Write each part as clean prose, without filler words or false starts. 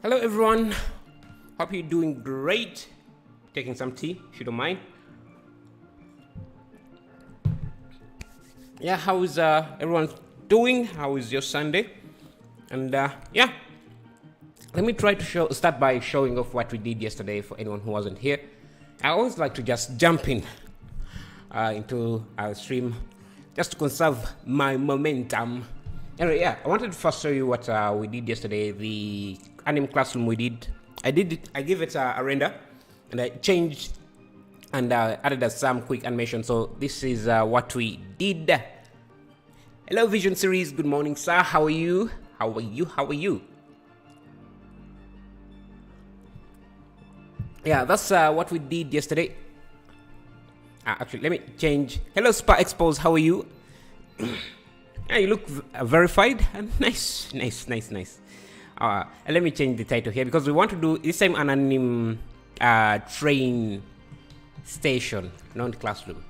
Hello everyone, hope you're doing great. Taking some tea if you don't mind. Yeah, how is everyone doing? How is your Sunday? And yeah, let me try to start by showing off what we did yesterday for anyone who wasn't here. I always like to just jump in into our stream just to conserve my momentum. Anyway, yeah, I wanted to first show you what we did yesterday. The anime classroom we did. I gave it a render, and I changed and added some quick animation. So this is what we did. Hello, Vision Series. Good morning, sir. How are you? How are you? How are you? Yeah, that's what we did yesterday. Actually, let me change. Hello, Spa Expos. How are you? Yeah, you look verified. Nice. And let me change the title here because we want to do this time an anime train station, not classroom.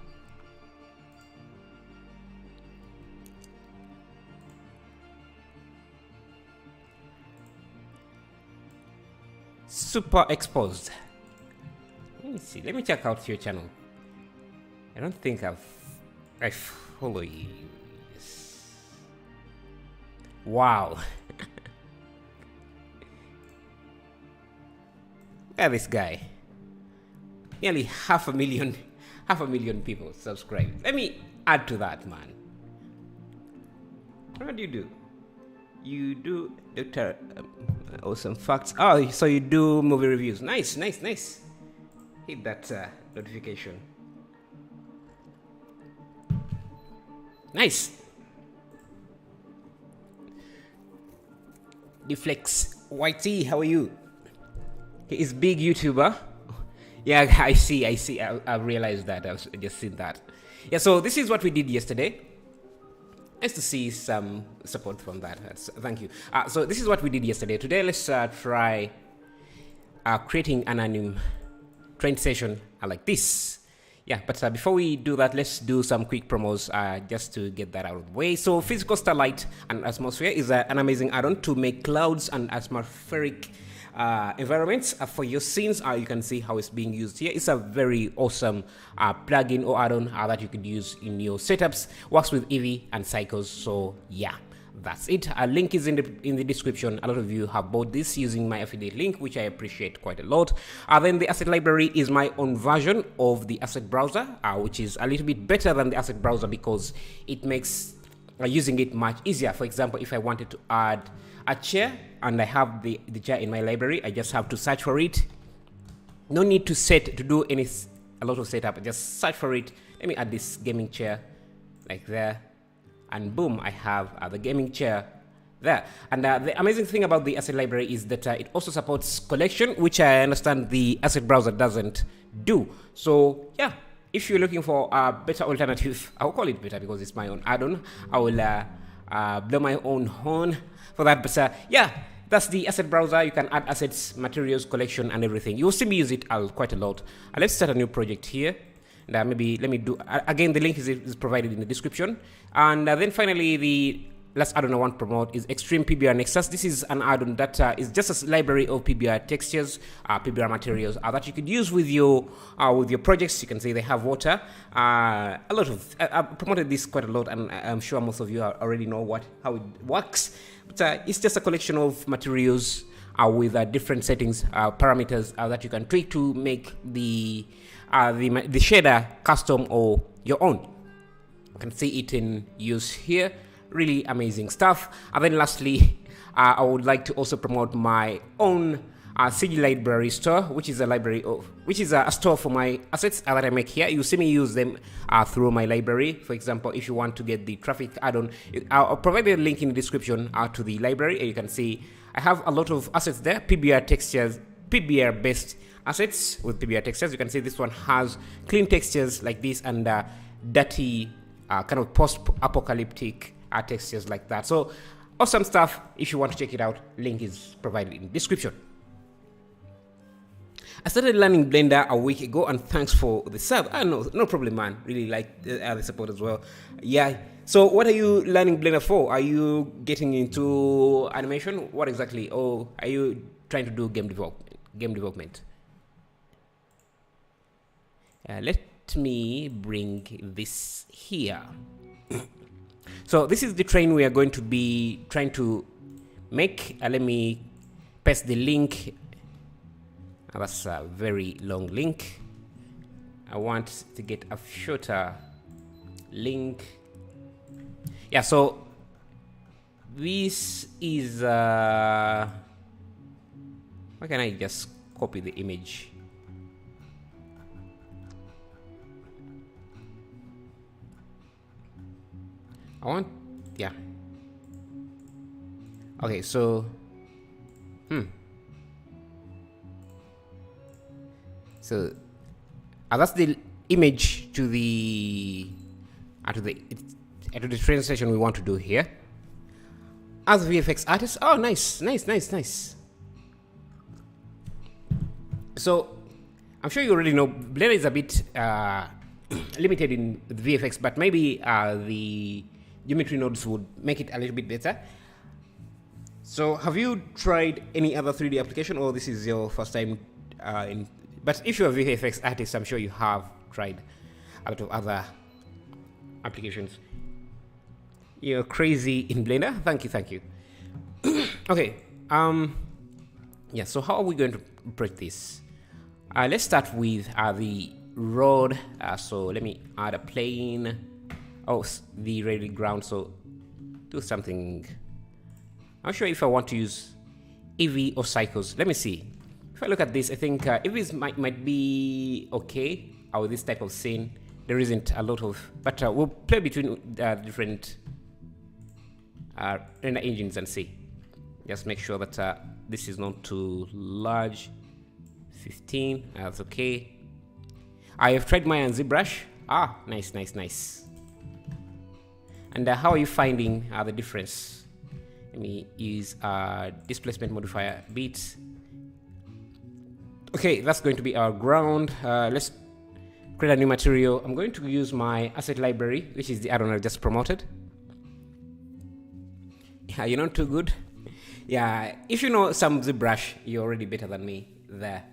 Super exposed. Let me see. Let me check out your channel. I don't think I follow you. Yes. Wow. Look at this guy. Nearly half a million people subscribe. Let me add to that, man. What do you do? You do Dr. Awesome Facts. Oh, so you do movie reviews. Nice. Hit that notification. Nice. Deflex YT, how are you? He is big YouTuber. Yeah, I see. I realized that. I've just seen that. Yeah, so this is what we did yesterday. Nice to see some support from that. Thank you. So this is what we did yesterday. Today, let's try creating an anime train station like this. Yeah, but before we do that, let's do some quick promos just to get that out of the way. So Physical Starlight and Atmosphere is an amazing add-on to make clouds and atmospheric environments for your scenes. You can see how it's being used here. It's a very awesome plugin or add-on that you could use in your setups. Works with Eevee and Cycles. So yeah, that's it. A link is in the description. A lot of you have bought this using my affiliate link, which I appreciate quite a lot. Then the asset library is my own version of the asset browser, which is a little bit better than the asset browser because it makes using it much easier. For example, if I wanted to add a chair and I have the chair in my library, I just have to search for it. No need to do a lot of setup. Just search for it. Let me add this gaming chair like there, and boom, I have the gaming chair there. And the amazing thing about the asset library is that it also supports collection, which I understand the asset browser doesn't do. So yeah, if you're looking for a better alternative, I'll call it better because it's my own add-on. I will blow my own horn for that. But yeah, that's the asset browser. You can add assets, materials, collection, and everything. You'll see me use it quite a lot. Let's start a new project here. And maybe let me do again. The link is provided in the description. And then finally, the last add-on I want to promote is Extreme PBR Nexus. This is an add-on that is just a library of PBR textures, PBR materials that you could use with your projects. You can see they have water. A lot of I've promoted this quite a lot, and I'm sure most of you already know how it works. But it's just a collection of materials with different settings, parameters that you can tweak to make the shader custom or your own. You can see it in use here. Really amazing stuff. And then lastly, I would like to also promote my own CG library store, which is a store for my assets that I make here. You see me use them through my library. For example, if you want to get the traffic add-on, I'll provide a link in the description to the library. You can see I have a lot of assets there, PBR textures, PBR based assets with PBR textures. You can see this one has clean textures like this and dirty kind of post-apocalyptic textures like that. So awesome stuff. If you want to check it out, link is provided in the description. I started learning Blender a week ago, and thanks for the sub. No problem, man. Really like the support as well. Yeah. So what are you learning Blender for? Are you getting into animation? What exactly? Or are you trying to do game development. Let me bring this here. So this is the train we are going to be trying to make. Let me paste the link. That's a very long link. I want to get a shorter link. Yeah, so this is why can I just copy the image? I want, yeah. Okay, so so that's the image to the train station we want to do here. As VFX artist, oh nice. So I'm sure you already know Blender is a bit limited in VFX, but maybe the geometry nodes would make it a little bit better. So have you tried any other 3D application, or this is your first time but if you're a VFX artist, I'm sure you have tried a lot of other applications. You're crazy in Blender. Thank you. Okay. Yeah, so how are we going to approach this? Let's start with the road. So let me add a plane. Oh, the ready ground. So do something. I'm not sure if I want to use Eevee or Cycles. Let me see. If I look at this, I think Eevee's might be okay with this type of scene. There isn't a lot of, but we'll play between different render engines and see. Just make sure that this is not too large. 15, that's okay. I have tried my ZBrush. Nice. And how are you finding the difference? Let me use displacement modifier bit. Okay, that's going to be our ground. Let's create a new material. I'm going to use my asset library, which is the add-on I just promoted. Yeah, you're not too good. Yeah, if you know some ZBrush, you're already better than me there,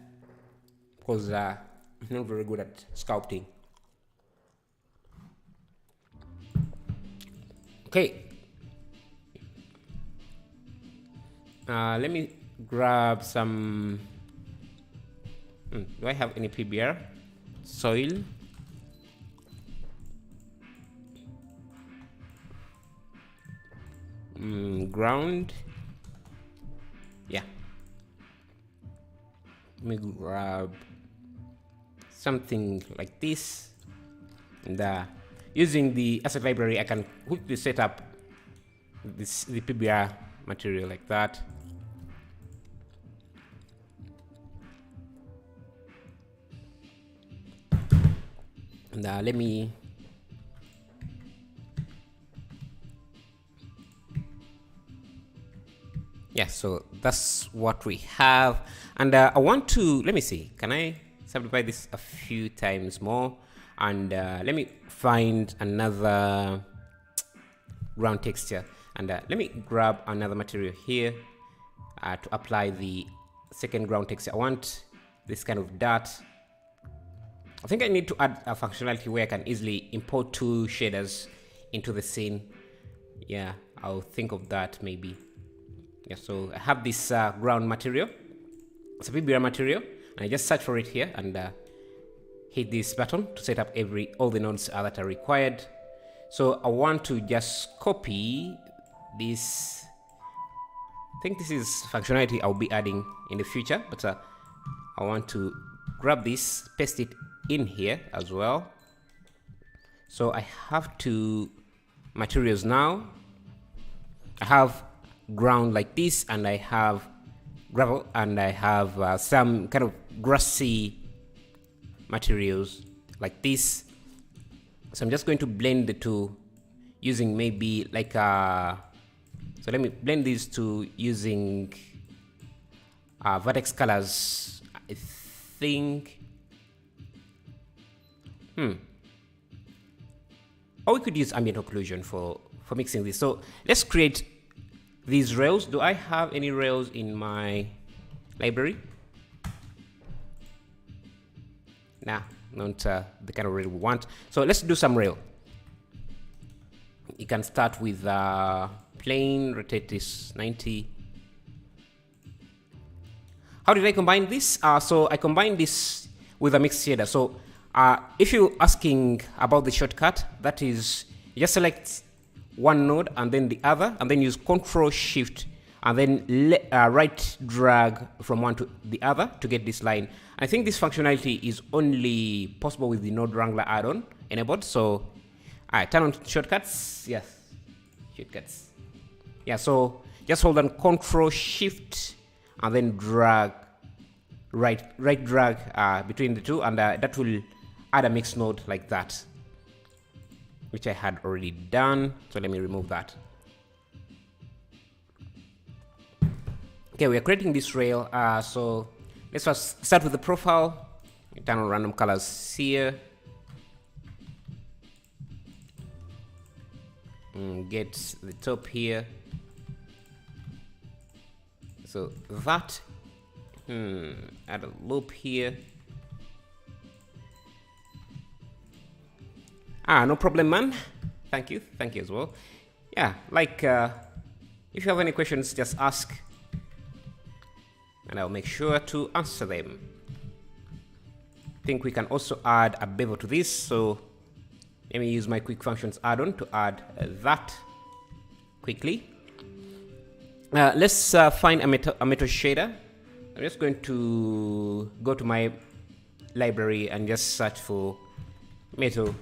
because I'm not very good at sculpting. Okay. Let me grab some. Do I have any PBR? Soil. Ground. Yeah. Let me grab something like this. And using the asset library, I can quickly set up the PBR material like that. And let me so that's what we have. And I want to, let me see, can I subdivide this a few times more? And let me find another ground texture, and let me grab another material here to apply the second ground texture. I want this kind of dot. I think I need to add a functionality where I can easily import two shaders into the scene. Yeah, I'll think of that maybe. Yeah, so I have this ground material. It's a PBR material, and I just search for it here and hit this button to set up all the nodes that are required. So I want to just copy this. I think this is functionality I'll be adding in the future, but I want to grab this, paste it in here as well. So I have two materials now. I have ground like this, and I have gravel, and I have some kind of grassy materials like this. So I'm just going to blend the two using maybe like so let me blend these two using vertex colors, I think. Or we could use ambient occlusion for mixing this. So let's create these rails. Do I have any rails in my library. Nah, not the kind of rail we want. So let's do some rail. You can start with plain, rotate this 90. How did I combine this? So I combined this with a mixed shader. So if you're asking about the shortcut, that is, you just select one node and then the other, and then use Control Shift and then right drag from one to the other to get this line. I think this functionality is only possible with the Node Wrangler add-on enabled. So turn on shortcuts. Yes, shortcuts. Yeah, so just hold on Control Shift and then drag, right drag between the two, and that will add a mixed node like that, which I had already done. So let me remove that. Okay, we are creating this rail. So let's first start with the profile. Turn on random colors here. Get the top here. So that. Add a loop here. No problem, man. Thank you as well. Yeah, like if you have any questions, just ask and I'll make sure to answer them. I think we can also add a bevel to this, so let me use my quick functions add-on to add that quickly. Let's find a metal shader. I'm just going to go to my library and just search for metal.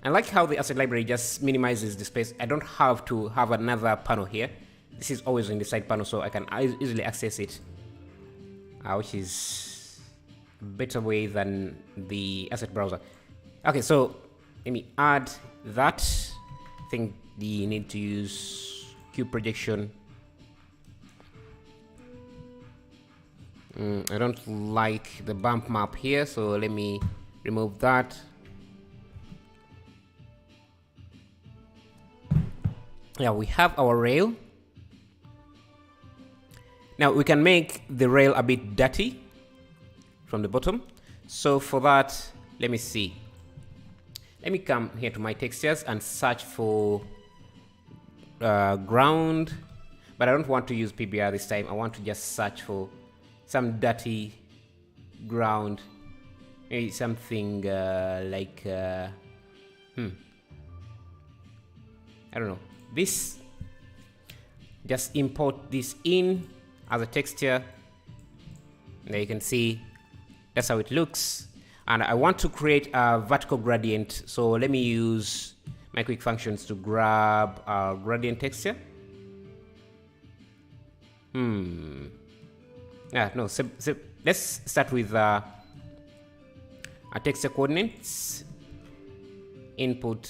I like how the asset library just minimizes the space. I don't have to have another panel here. This is always in the side panel, so I can easily access it, which is a better way than the asset browser. Okay, so let me add that. I think you need to use cube projection. I don't like the bump map here, so let me remove that. Yeah, we have our rail. Now we can make the rail a bit dirty from the bottom. So for that, let me see. Let me come here to my textures and search for ground, but I don't want to use PBR this time. I want to just search for some dirty ground, maybe something like I don't know, this. Just import this in as a texture. There you can see that's how it looks, and I want to create a vertical gradient, so let me use my quick functions to grab a gradient texture. Let's start with a texture coordinates input.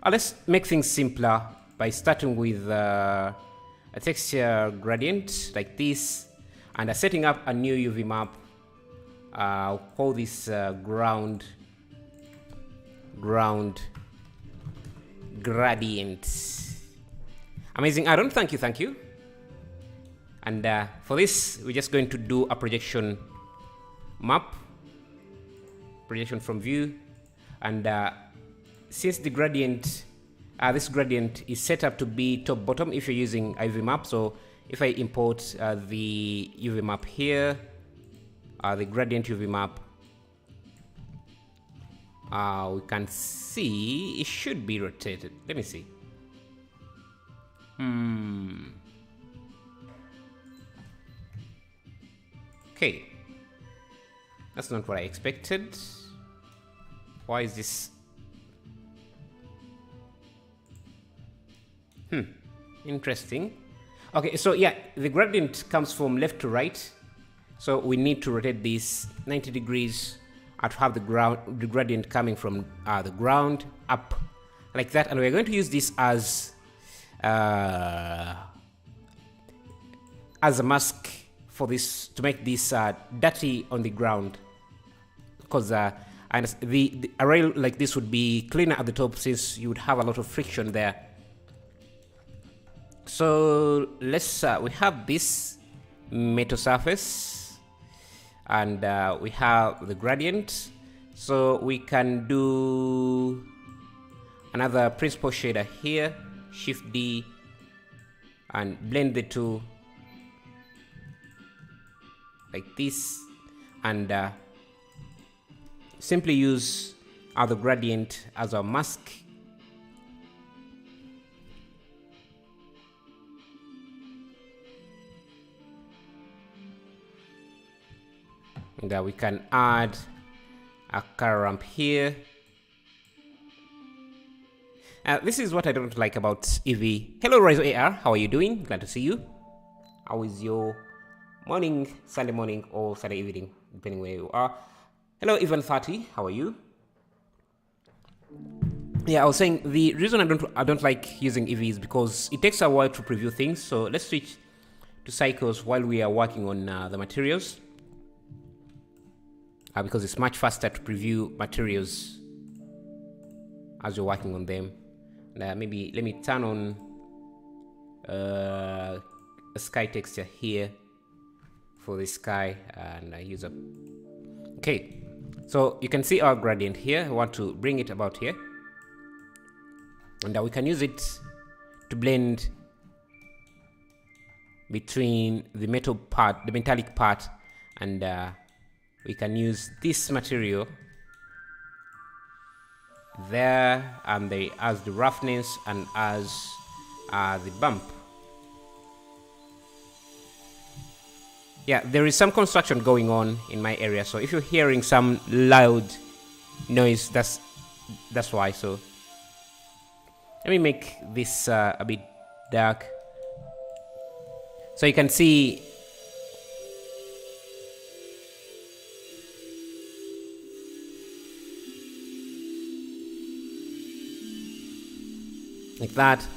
Let's make things simpler by starting with a texture gradient like this, and setting up a new UV map. I'll call this ground gradient. Amazing add-on, thank you. And for this, we're just going to do a projection map, projection from view, and since the gradient, this gradient is set up to be top bottom if you're using UV map. So if I import the UV map here, the gradient UV map, we can see it should be rotated. Let me see. Okay, that's not what I expected. Why is this? Interesting. Okay, so yeah, the gradient comes from left to right, so we need to rotate this 90 degrees to have the gradient coming from the ground up like that, and we're going to use this as a mask for this, to make this dirty on the ground, because and the array like this would be cleaner at the top, since you would have a lot of friction there. So let's we have this metal surface, and we have the gradient, so we can do another principal shader here, Shift D, and blend the two like this, and simply use the gradient as our mask. And we can add a color ramp here. This is what I don't like about Eevee. Hello Rise AR, how are you doing? Glad to see you. How is your morning, Sunday morning or Sunday evening, depending where you are. Hello Evan 30, how are you? Yeah, I was saying the reason I don't like using Eevee is because it takes a while to preview things. So let's switch to cycles while we are working on the materials. Because it's much faster to preview materials as you're working on them. Maybe let me turn on a sky texture here for the sky, and use a. Okay, so you can see our gradient here. I want to bring it about here, and we can use it to blend between the metal part, the metallic part, and we can use this material there, and as the roughness and as the bump. Yeah, there is some construction going on in my area, so if you're hearing some loud noise, that's why. So let me make this a bit dark so you can see. Like that.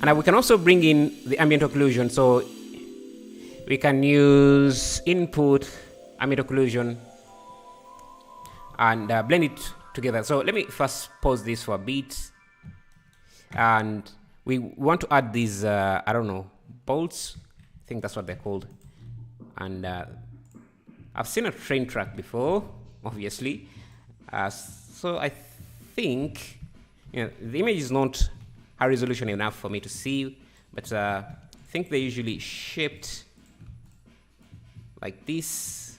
And we can also bring in the ambient occlusion, so we can use input ambient occlusion and blend it together. So let me first pause this for a bit, and we want to add these I don't know, bolts, I think that's what they're called. And I've seen a train track before, obviously, so I think, you know, the image is not high resolution enough for me to see, but I think they're usually shaped like this.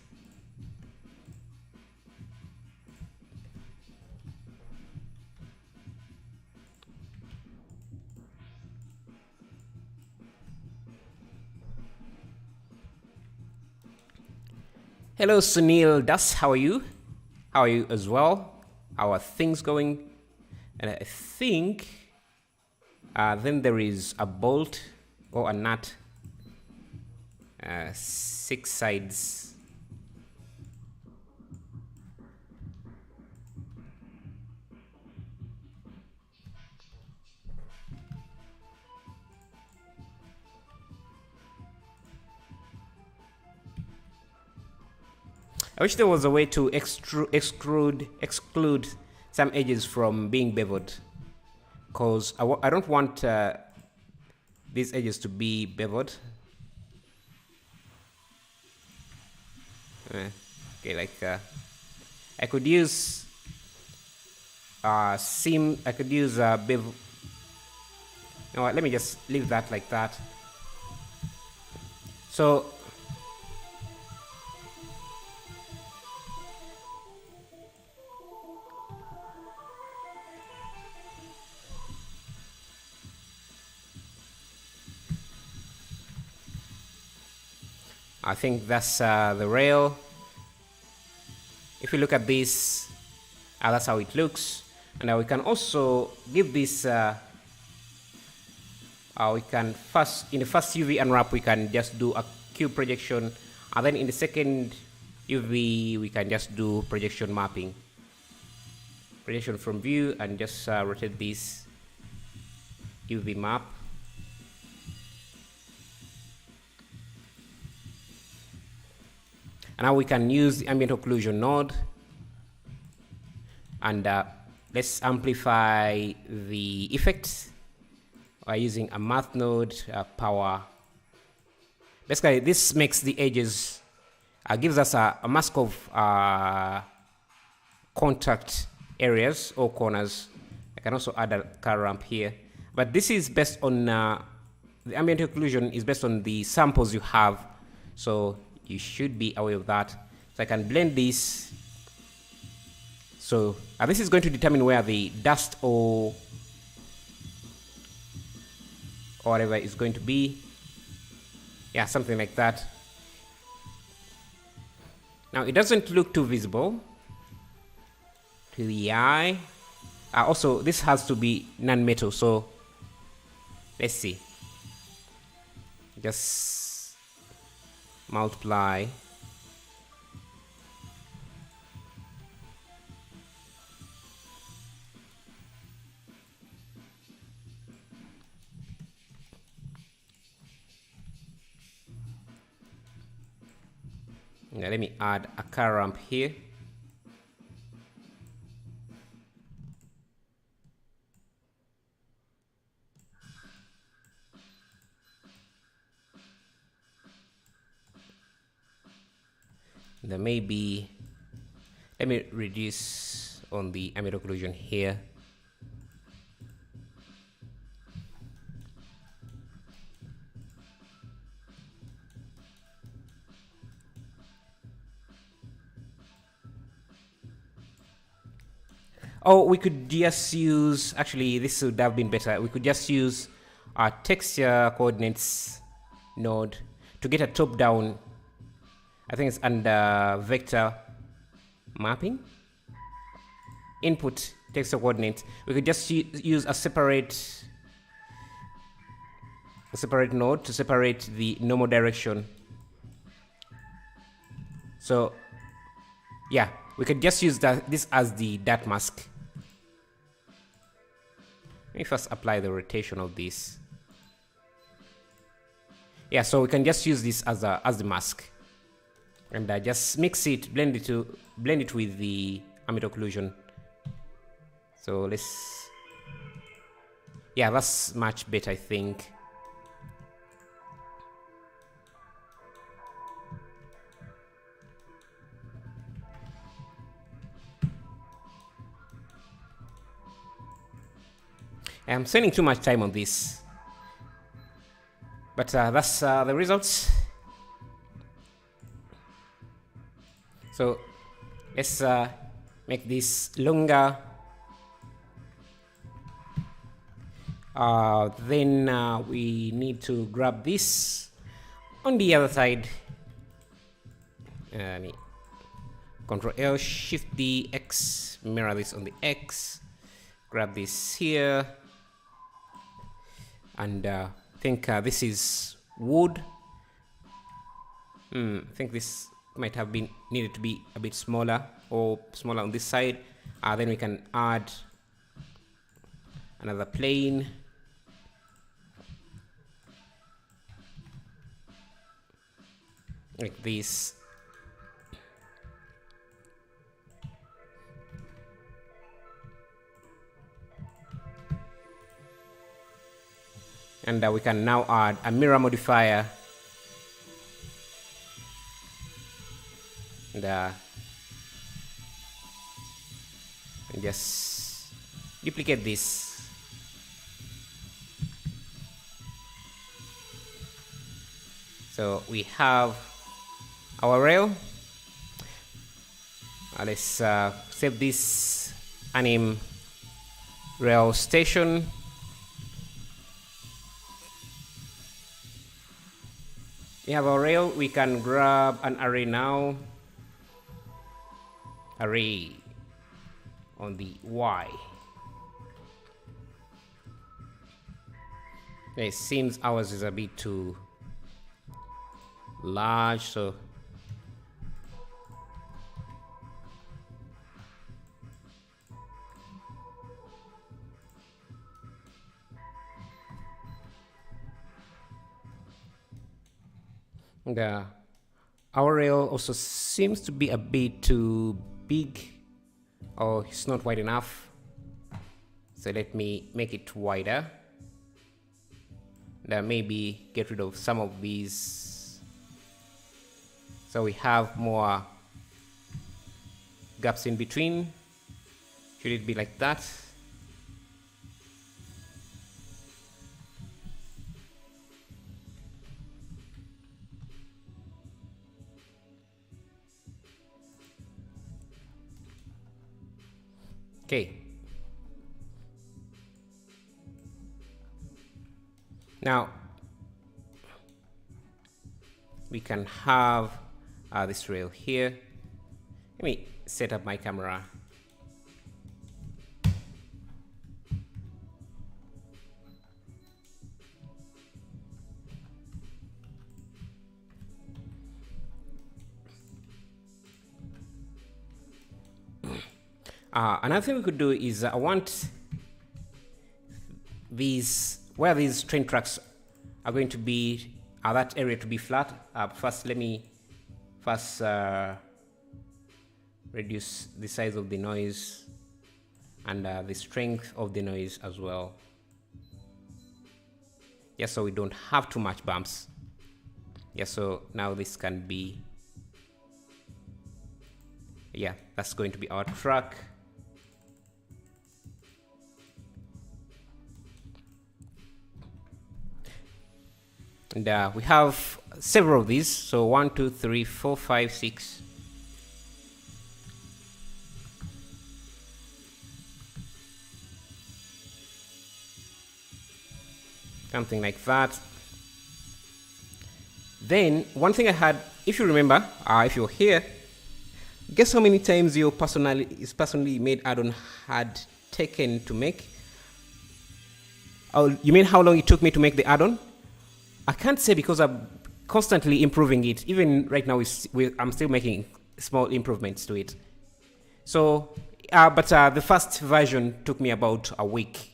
Hello Sunil Das, how are you? How are you as well? How are things going? And I think then there is a bolt or a nut, 6 sides. I wish there was a way to exclude some edges from being beveled, because I don't want these edges to be beveled. Okay, like I could use seam. I could use bevel. You know what, let me just leave that like that. So I think that's the rail. If you look at this, that's how it looks. And we can also give this, we can first, in the first UV unwrap, we can just do a cube projection. And then in the second UV, we can just do projection mapping. Projection from view, and just rotate this UV map. And now we can use the ambient occlusion node, and let's amplify the effect using a math node, power. Basically, this makes the edges, gives us a mask of contact areas or corners. I can also add a car ramp here, but this is based on the ambient occlusion is based on the samples you have, so you should be aware of that. So I can blend this. So this is going to determine where the dust or whatever is going to be. Yeah, something like that. Now it doesn't look too visible to the eye. Also, this has to be non-metal, so let's see. Just multiply. Now let me add a car ramp here. There may be, let me reduce on the ambient occlusion here. Oh, we could just use, actually this would have been better. We could just use our texture coordinates node to get a top down. I think it's under vector mapping. Input texture coordinates. We could just use a separate node to separate the normal direction. So yeah, we could just use this as the dot mask. Let me first apply the rotation of this. Yeah, so we can just use this as the mask, and just mix it, blend it with the ambient occlusion. So let's, yeah, that's much better, I think. I'm spending too much time on this, but that's the results. So let's make this longer. Then we need to grab this on the other side. Control L, Shift D, X, mirror this on the X. Grab this here. And I think this is wood. I think this might have been needed to be a bit smaller, or smaller on this side. Then we can add another plane. Like this. And we can now add a mirror modifier. And just duplicate this. So we have our rail. Let's save this anim rail station. We have our rail. We can grab an array now. Array on the Y. It seems ours is a bit too large, so our rail also seems to be a bit too big, or it's not wide enough. So let me make it wider. maybe get rid of some of these, so we have more gaps in between. Should it be like that? Okay. Now we can have this rail here. Let me set up my camera. Another thing we could do is I want these, where these train tracks are going to be, that area to be flat. First, let me reduce the size of the noise and the strength of the noise as well. Yeah, so we don't have too much bumps. Yeah, so now this can be, yeah, that's going to be our track. And we have several of these. So 1, 2, 3, 4, 5, 6. Something like that. Then one thing I had, if you remember, if you're here, guess how many times your personally made add-on had taken to make? Oh, you mean how long it took me to make the add-on? I can't say, because I'm constantly improving it. Even right now, I'm still making small improvements to it. So, but the first version took me about a week.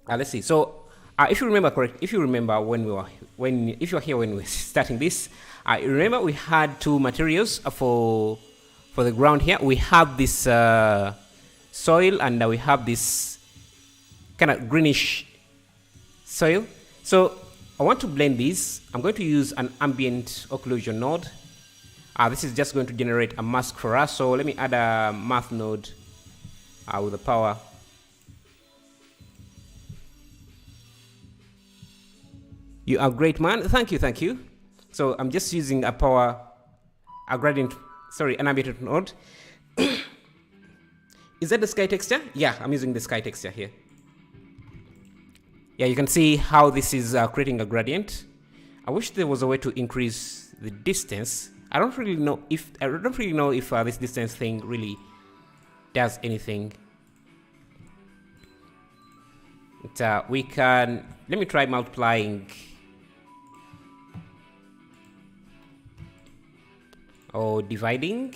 Let's see. So, if you remember if you remember if you're here when we were starting this, remember we had two materials for the ground here. We have this soil, and we have this kind of greenish soil. So I want to blend these. I'm going to use an ambient occlusion node. This is just going to generate a mask for us. So let me add a math node with the power. You are great, man. Thank you, thank you. So I'm just using an ambient node. Is that the sky texture? Yeah, I'm using the sky texture here. Yeah, you can see how this is creating a gradient. I wish there was a way to increase the distance. I don't really know if this distance thing really does anything. But, we can, let me try multiplying or dividing.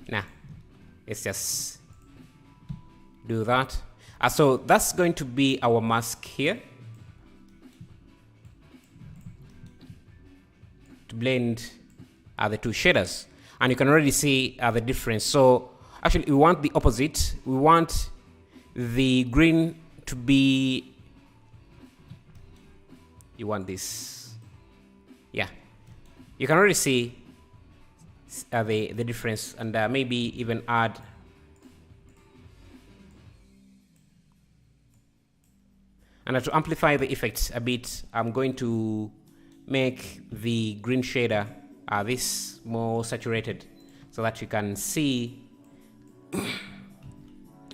Nah. Let's just do that. So that's going to be our mask here. To blend the two shaders. And you can already see the difference. So actually we want the opposite. We want the green to be, you want this. Yeah. You can already see the difference, and maybe even add and to amplify the effect a bit, I'm going to make the green shader this more saturated so that you can see.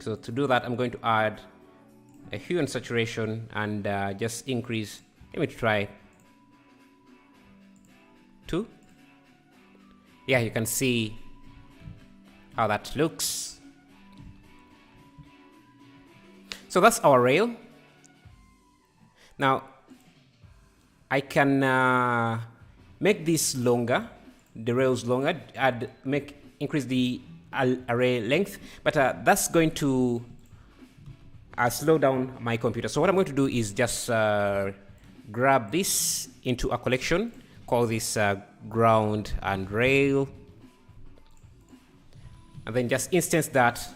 So to do that, I'm going to add a hue and saturation and just increase. Let me try 2. Yeah, you can see how that looks. So that's our rail. Now I can make this longer, the rails longer, increase the array length, but that's going to slow down my computer. So what I'm going to do is just grab this into a collection, call this ground and rail. and then just instance that.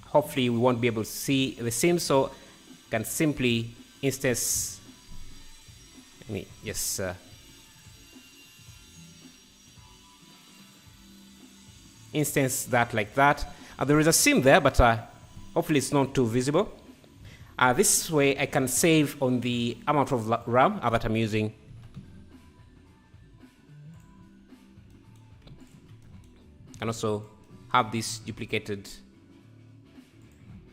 Hopefully we won't be able to see the seam, so can simply instance. Let me just instance that like that. There is a seam there, but hopefully it's not too visible. This way I can save on the amount of RAM that I'm using. And also have this duplicated.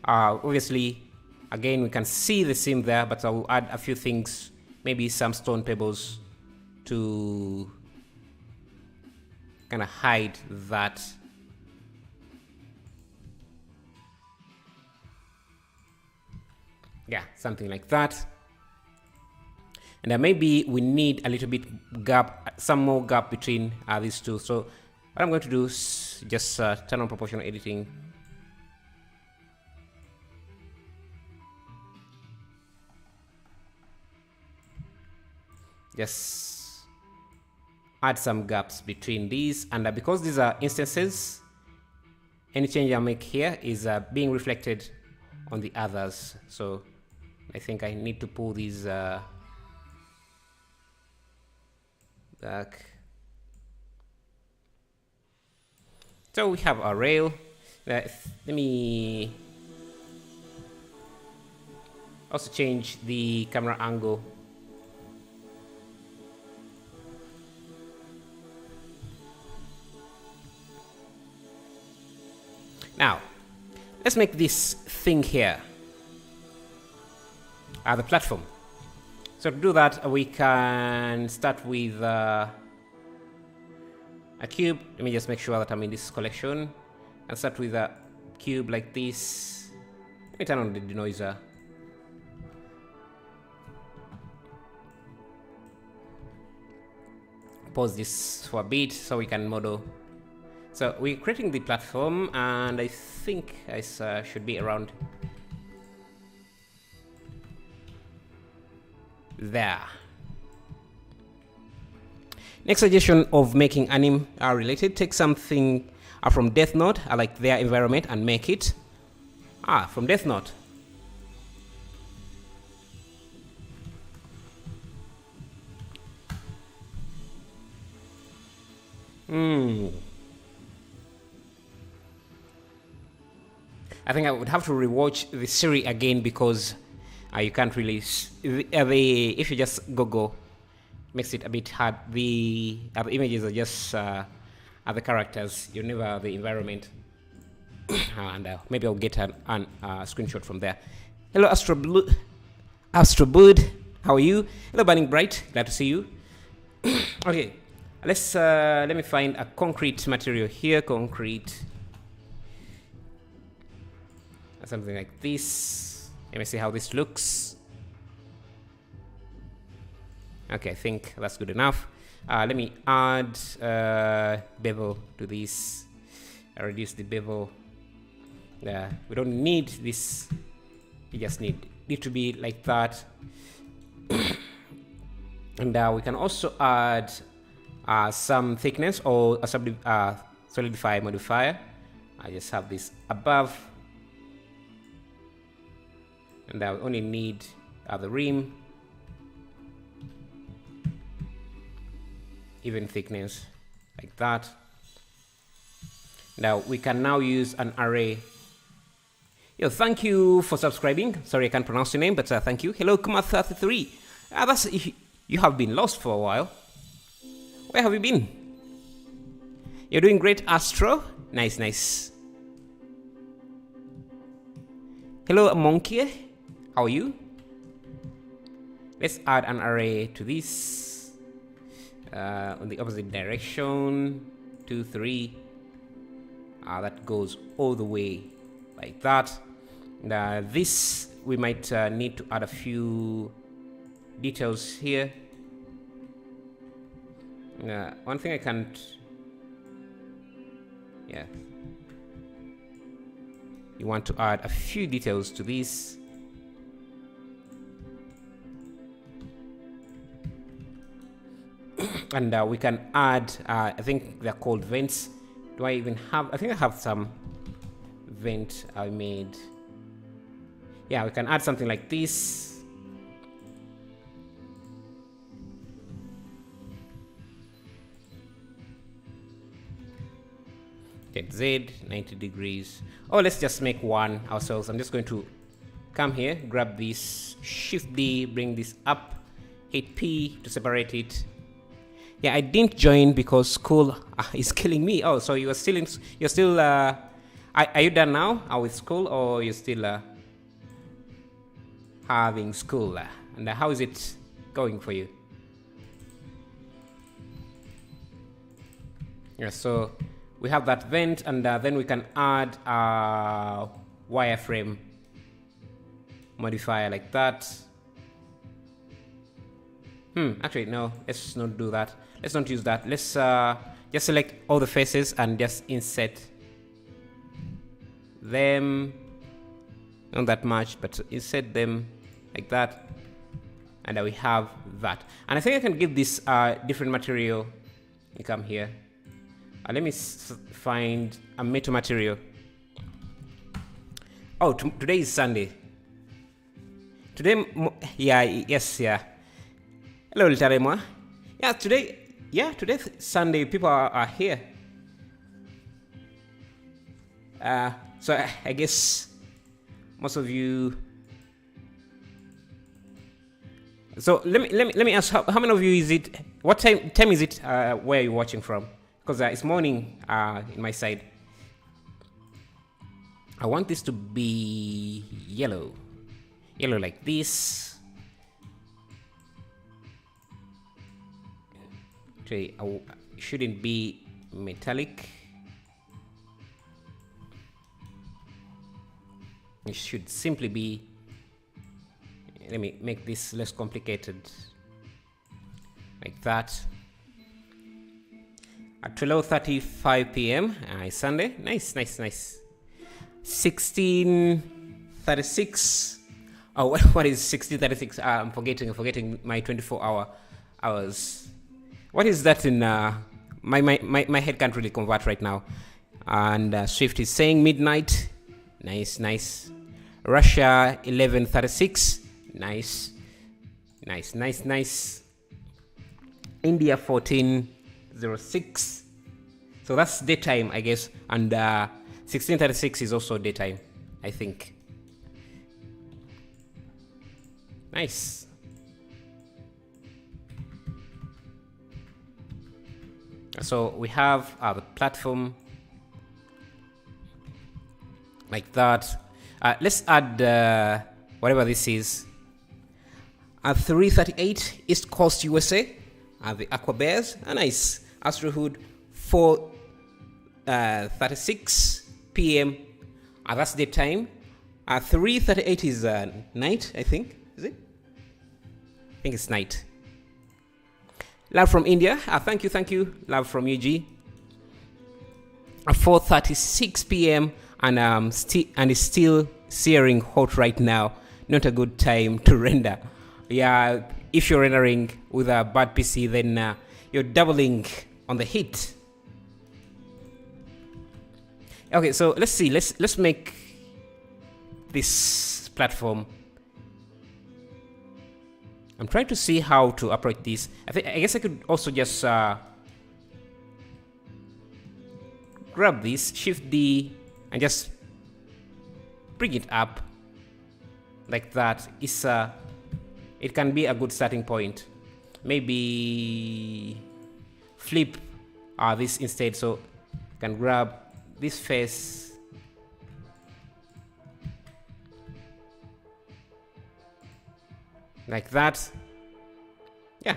Obviously, again, we can see the seam there, but I'll add a few things, maybe some stone pebbles to kind of hide that. Yeah, something like that. And then maybe we need a little bit gap, some more gap between these two. So what I'm going to do is just turn on proportional editing. Just add some gaps between these, and because these are instances, any change I make here is being reflected on the others. So I think I need to pull these back. So we have our rail. Let me also change the camera angle. Now, let's make this thing here the platform. So to do that, we can start with a cube. Let me just make sure that I'm in this collection. And start with a cube like this. Let me turn on the denoiser. Pause this for a bit so we can model. So we're creating the platform, and I think it should be around there. Next suggestion of making anim related, take something from Death Note, like their environment, and make it from Death Note. I think I would have to rewatch the series again, because you can't really if you just go makes it a bit hard. The images are just the characters. You're never the environment. And maybe I'll get a screenshot from there. Hello, Astrobud. How are you? Hello, Burning Bright. Glad to see you. Okay, let me find a concrete material here. Concrete. Something like this. Let me see how this looks. Okay, I think that's good enough. Let me add bevel to this. I reduce the bevel. We don't need this. We just need it to be like that. And we can also add some thickness or a solidify modifier. I just have this above. And I only need the rim, even thickness, like that. Now we can now use an array. Yo, thank you for subscribing. Sorry I can't pronounce your name, but thank you. Hello, Kuma33. You have been lost for a while. Where have you been? You're doing great, Astro. Nice, nice. Hello, Monkey. How are you? Let's add an array to this on the opposite direction. 2, 3. That goes all the way like that. This we might need to add a few details here. One thing I can't. Yeah. You want to add a few details to this. And we can add, I think they're called vents. Do I even have, I think I have some vent I made. Yeah, we can add something like this. Hit Z, 90 degrees. Oh, let's just make one ourselves. I'm just going to come here, grab this, Shift D, bring this up, hit P to separate it. Yeah, I didn't join because school is killing me. Oh, so you're still are you done now with school, or you're still having school? And how is it going for you? Yeah, so we have that vent, and then we can add a wireframe modifier like that. Actually, no, let's not do that. Let's not use that. Let's just select all the faces and just insert them. Not that much, but insert them like that. And we have that. And I think I can give this different material. You come here. Let me find a metal material. Oh, today is Sunday. Today, yeah. Hello, Litaremwa. Today Sunday, people are here. So I guess most of you. So let me ask, how many of you is it? What time is it? Where are you watching from? Because it's morning in my side. I want this to be yellow like this. Actually, shouldn't be metallic. It should simply be. Let me make this less complicated, like that. At 12:35 p.m. It's Sunday. Nice. 16:36. Oh, what is 16:36? I'm forgetting my 24 hours. What is that in my head can't really convert right now. And Swift is saying midnight. Nice. Russia 11:36. Nice. India 14:06. So that's daytime, I guess. And 16:36 is also daytime, I think. Nice. So we have the platform like that. Let's add whatever this is. At 3:38 East Coast USA, the Aqua Bears. Nice. Astrohood 4:36 p.m. That's daytime. 3:38 is night, I think. Is it? I think it's night. Love from India. Thank you. Love from UG. 4:36 p.m. and it's still searing hot right now. Not a good time to render. Yeah, if you're rendering with a bad PC, then you're doubling on the heat. Okay, so let's see. Let's make this platform. I'm trying to see how to approach this. I guess I could also just grab this, Shift D, and just bring it up like that. It can be a good starting point. Maybe flip this instead, so you can grab this face like that. Yeah.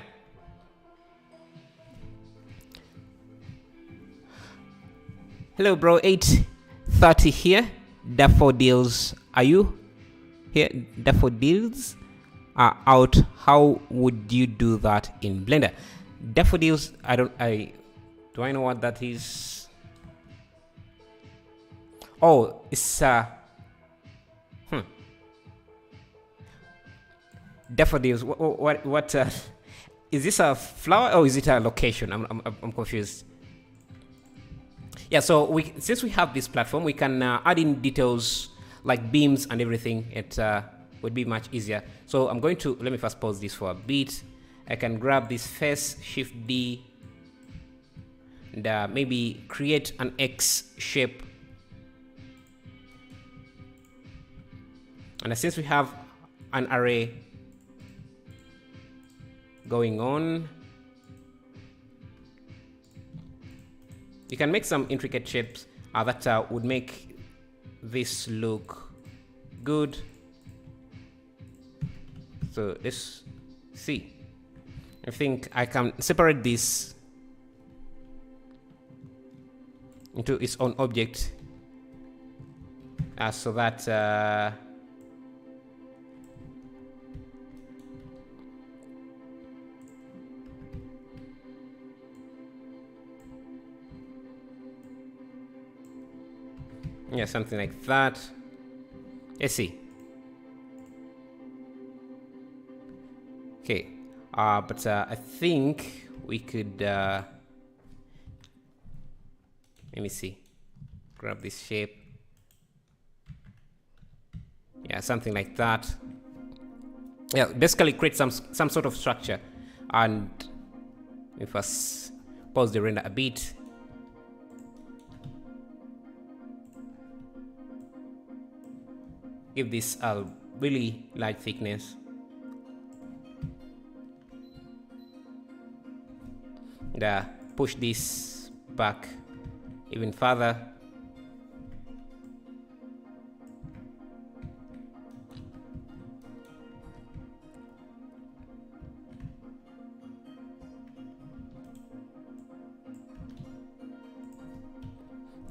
Hello, bro. 8:30 here. Daffodils. Are you here? Daffodils are out. How would you do that in Blender? Daffodils. Do I know what that is? Oh, it's daffodils. What is this, a flower or is it a location? I'm confused. Yeah, so since we have this platform, we can add in details like beams and everything. It would be much easier. So I'm going to, let me first pause this for a bit. I can grab this face, Shift D, and maybe create an X shape. And since we have an array going on, you can make some intricate shapes that would make this look good. So let's see. I think I can separate this into its own object so that yeah, something like that. Let's see. Okay, but I think we could let me see, grab this shape. Yeah, something like that. Yeah, basically create some sort of structure. And if us pause the render a bit. Give this a really large thickness. And push this back even further.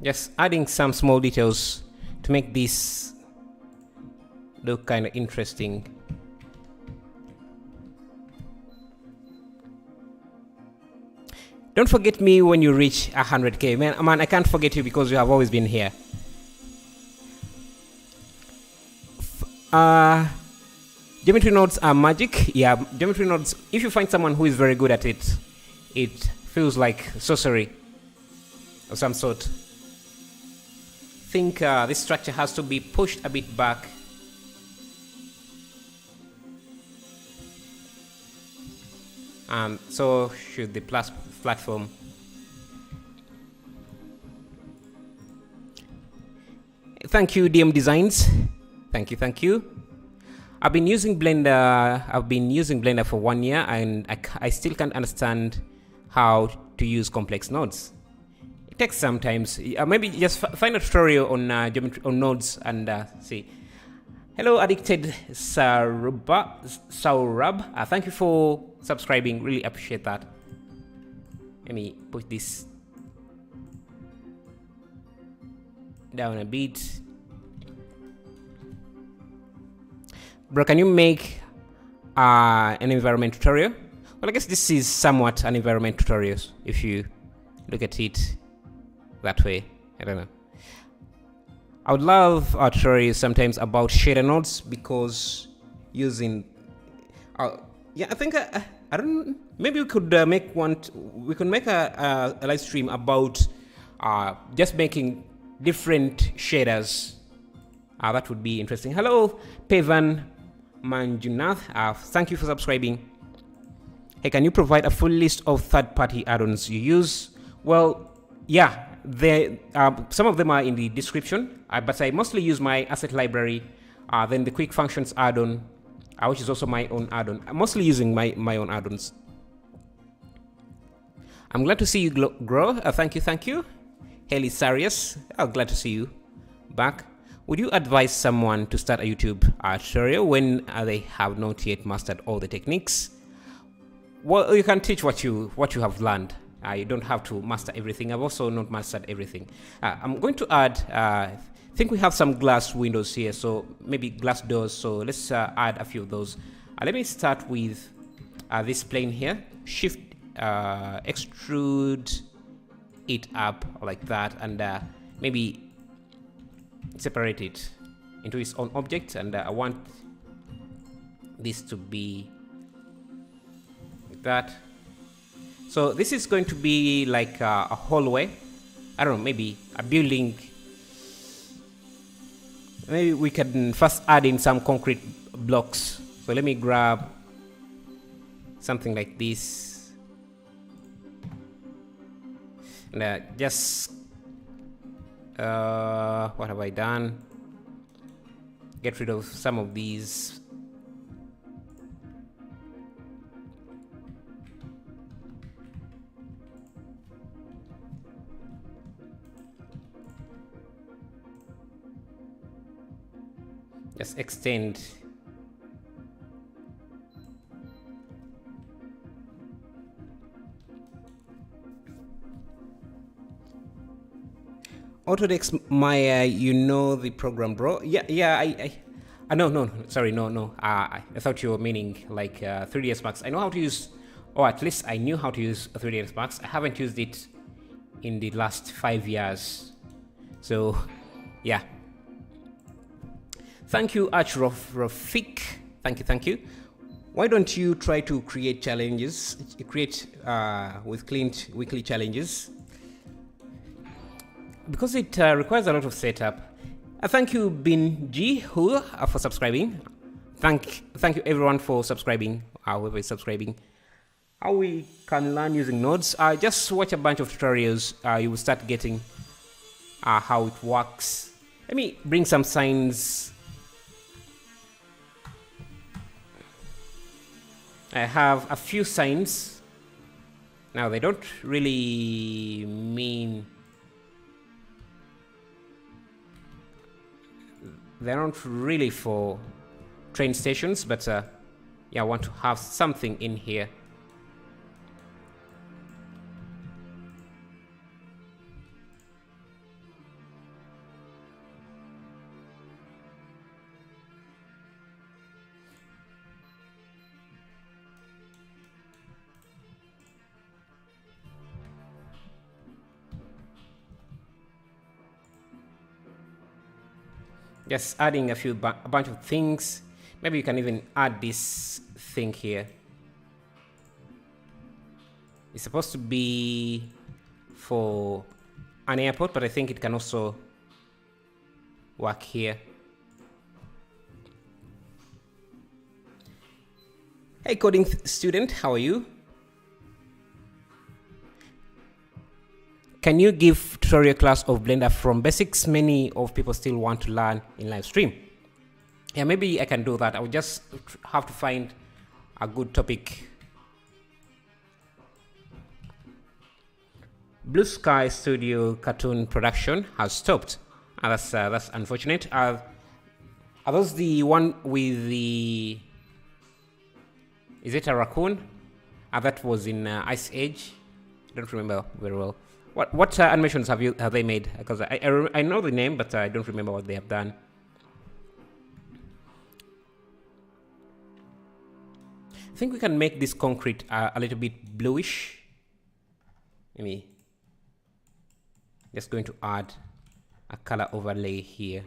Just adding some small details to make this look kind of interesting. Don't forget me when you reach 100k, man. I can't forget you because you have always been here. Geometry nodes are magic. Yeah, geometry nodes, if you find someone who is very good at it, it feels like sorcery of some sort. I think this structure has to be pushed a bit back. So should the platform. Thank you, DM Designs. Thank you. I've been using Blender for 1 year, and I still can't understand how to use complex nodes. It takes some time. Maybe just find a tutorial on geometry on nodes and see. Hello, Addicted Saurab. Thank you for subscribing. Really appreciate that. Let me push this down a bit. Bro, can you make an environment tutorial? Well, I guess this is somewhat an environment tutorial if you look at it that way. I don't know. I would love tutorials sometimes about shader nodes because using yeah, I think I don't. Maybe we could make one. We could make a live stream about just making different shaders. That would be interesting. Hello, Pevan Manjunath. Thank you for subscribing. Hey, can you provide a full list of third-party add-ons you use? Well, yeah, some of them are in the description, but I mostly use my asset library, then the quick functions add-on, which is also my own add-on. I'm mostly using my own add-ons. I'm glad to see you grow. Thank you. Haley Sarius, glad to see you back. Would you advise someone to start a YouTube tutorial when they have not yet mastered all the techniques? Well, you can teach what you have learned. You don't have to master everything. I've also not mastered everything. I'm going to add, I think we have some glass windows here, so maybe glass doors. So let's add a few of those. Let me start with this plane here. Shift, extrude it up like that, and maybe separate it into its own object. And I want this to be like that. So this is going to be like a hallway I don't know, maybe a building. Maybe we can first add in some concrete blocks. So let me grab something like this. And just, what have I done? Get rid of some of these. Just extend. Autodesk Maya, you know the program, bro. Yeah. No, sorry, no. I thought you were meaning like 3ds Max. I know how to use, or at least I knew how to use 3ds Max. I haven't used it in the last 5 years. So, yeah. Thank you, Rafik. Thank you. Why don't you try to create challenges? Create with Clint weekly challenges. Because it requires a lot of setup. Thank you, Bin G, who for subscribing. Thank you everyone for subscribing. Whoever is subscribing. How we can learn using nodes? Just watch a bunch of tutorials. You will start getting how it works. Let me bring some signs. I have a few signs. Now they don't really mean. They're not really for train stations, but yeah, I want to have something in here. Just adding a bunch of things. Maybe you can even add this thing here. It's supposed to be for an airport, but I think it can also work here. Hey coding student, how are you? Can you give tutorial class of Blender from basics? Many of people still want to learn in live stream. Yeah, maybe I can do that. I will just have to find a good topic. Blue Sky Studio cartoon production has stopped. That's unfortunate. Are those the one with the? Is it a raccoon? That was in Ice Age. I don't remember very well. What animations have they made? Because I know the name, but I don't remember what they have done. I think we can make this concrete a little bit bluish. Maybe just going to add a color overlay here.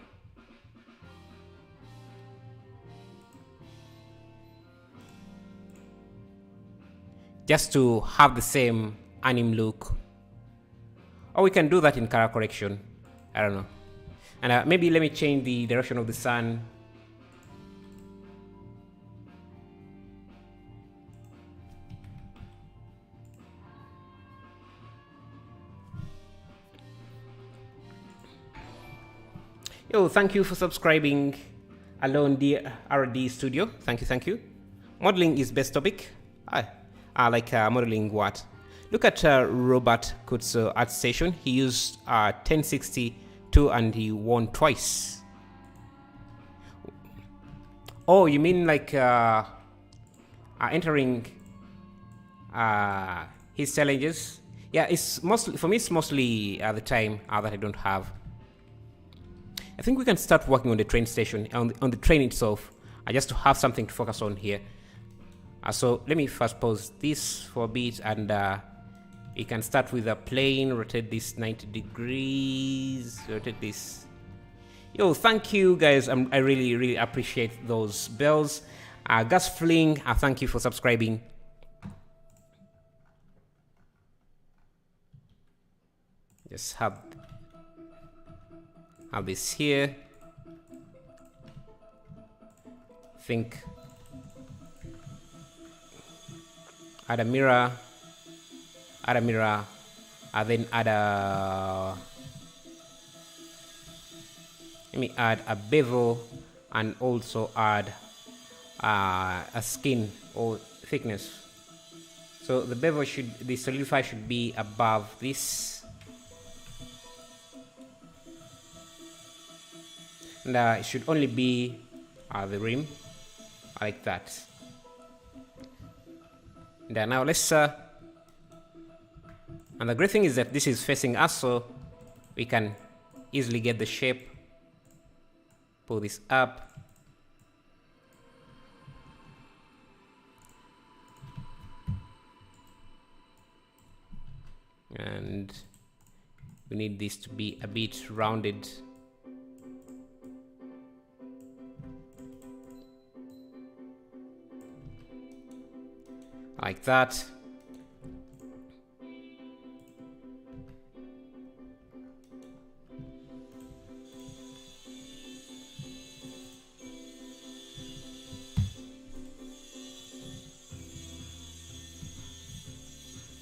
Just to have the same anim look. Or we can do that in color correction. I don't know. And maybe let me change the direction of the sun. Yo, thank you for subscribing. Alone DRD Studio. Thank you. Modeling is best topic. Like modeling what? Look at Robert Kutso Art Station. He used 1062 and he won twice. Oh, you mean like entering his challenges? Yeah, it's mostly for me. It's mostly the time that I don't have. I think we can start working on the train station, on the train itself, just to have something to focus on here. So let me first pause this for a bit, and we can start with a plane. Rotate this 90 degrees. Rotate this. Yo, thank you guys. I really appreciate those bells. Gus Fling, thank you for subscribing. just have this here. Think add a mirror, and then add a, let me add a bevel, and also add a skin or thickness. So the bevel the solidify should be above this, and it should only be the rim, like that. And now let's and the great thing is that this is facing us, so we can easily get the shape. Pull this up, and we need this to be a bit rounded. Like that.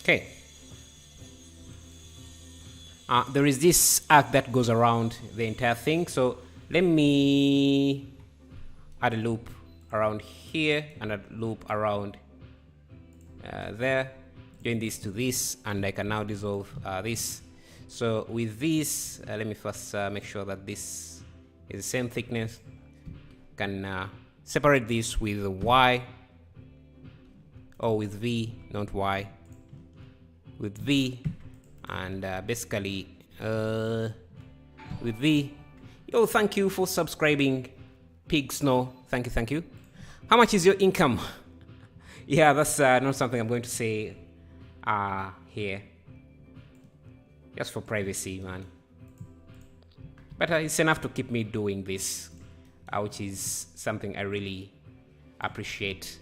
Okay. There is this arc that goes around the entire thing, so let me add a loop around here and a loop around there. Join this to this, and I can now dissolve this. So with this, let me first make sure that this is the same thickness. Can separate this with Y, or with V, not Y, with V, and basically with V. Yo, thank you for subscribing, Pig Snow. Thank you. How much is your income? Yeah, that's not something I'm going to say here, just for privacy, man. But it's enough to keep me doing this, which is something I really appreciate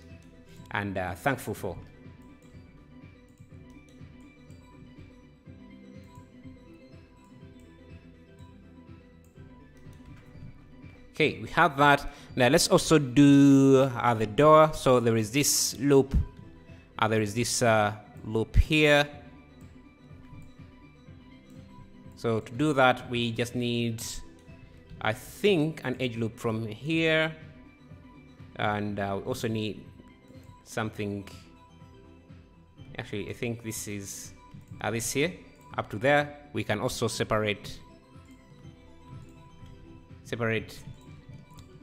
and thankful for. Okay, we have that. Now let's also do the door. So there is this loop, there is this loop here. So to do that, we just need, I think, an edge loop from here, and we also need something. Actually, I think this is this here up to there. We can also separate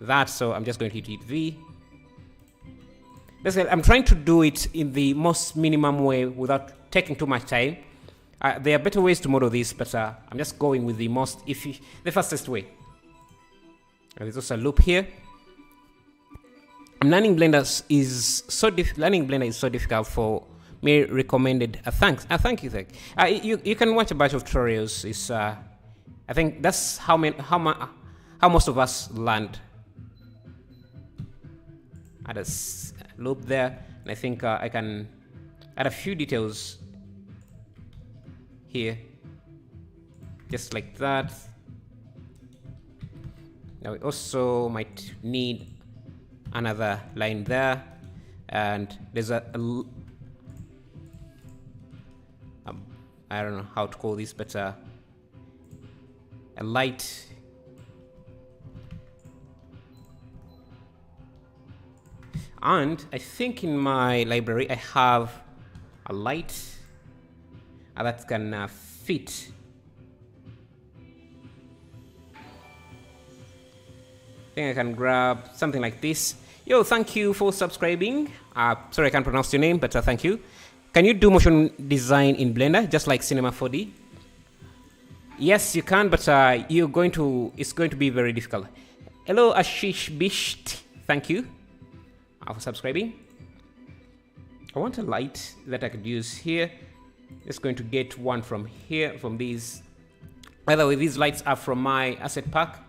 that, so I'm just going to hit V. Basically, I'm trying to do it in the most minimum way without taking too much time. There are better ways to model this, but I'm just going with the fastest way. There's also a loop here. Learning Blender is so difficult for me. Recommended. Thanks. Thank you. You can watch a bunch of tutorials. It's I think that's how most of us learned. Add a loop there, and I think I can add a few details here, just like that. Now we also might need another line there, and there's I don't know how to call this, but a light. And I think in my library I have a light that can fit. I think I can grab something like this. Yo, thank you for subscribing. Sorry I can't pronounce your name, but thank you. Can you do motion design in Blender just like Cinema 4D? Yes, you can, but it's going to be very difficult. Hello, Ashish Bisht. Thank you for subscribing. I want a light that I could use here. Just going to get one from here, from these. By the way, these lights are from my asset pack,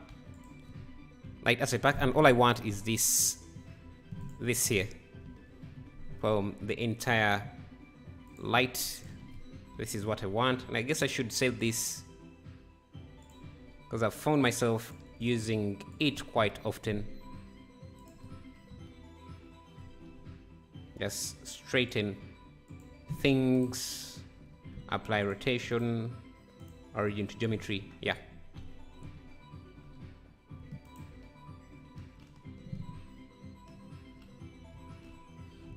and all I want is this here from the entire light. This is what I want, and I guess I should save this because I've found myself using it quite often. Just straighten things, apply rotation, origin to geometry. Yeah.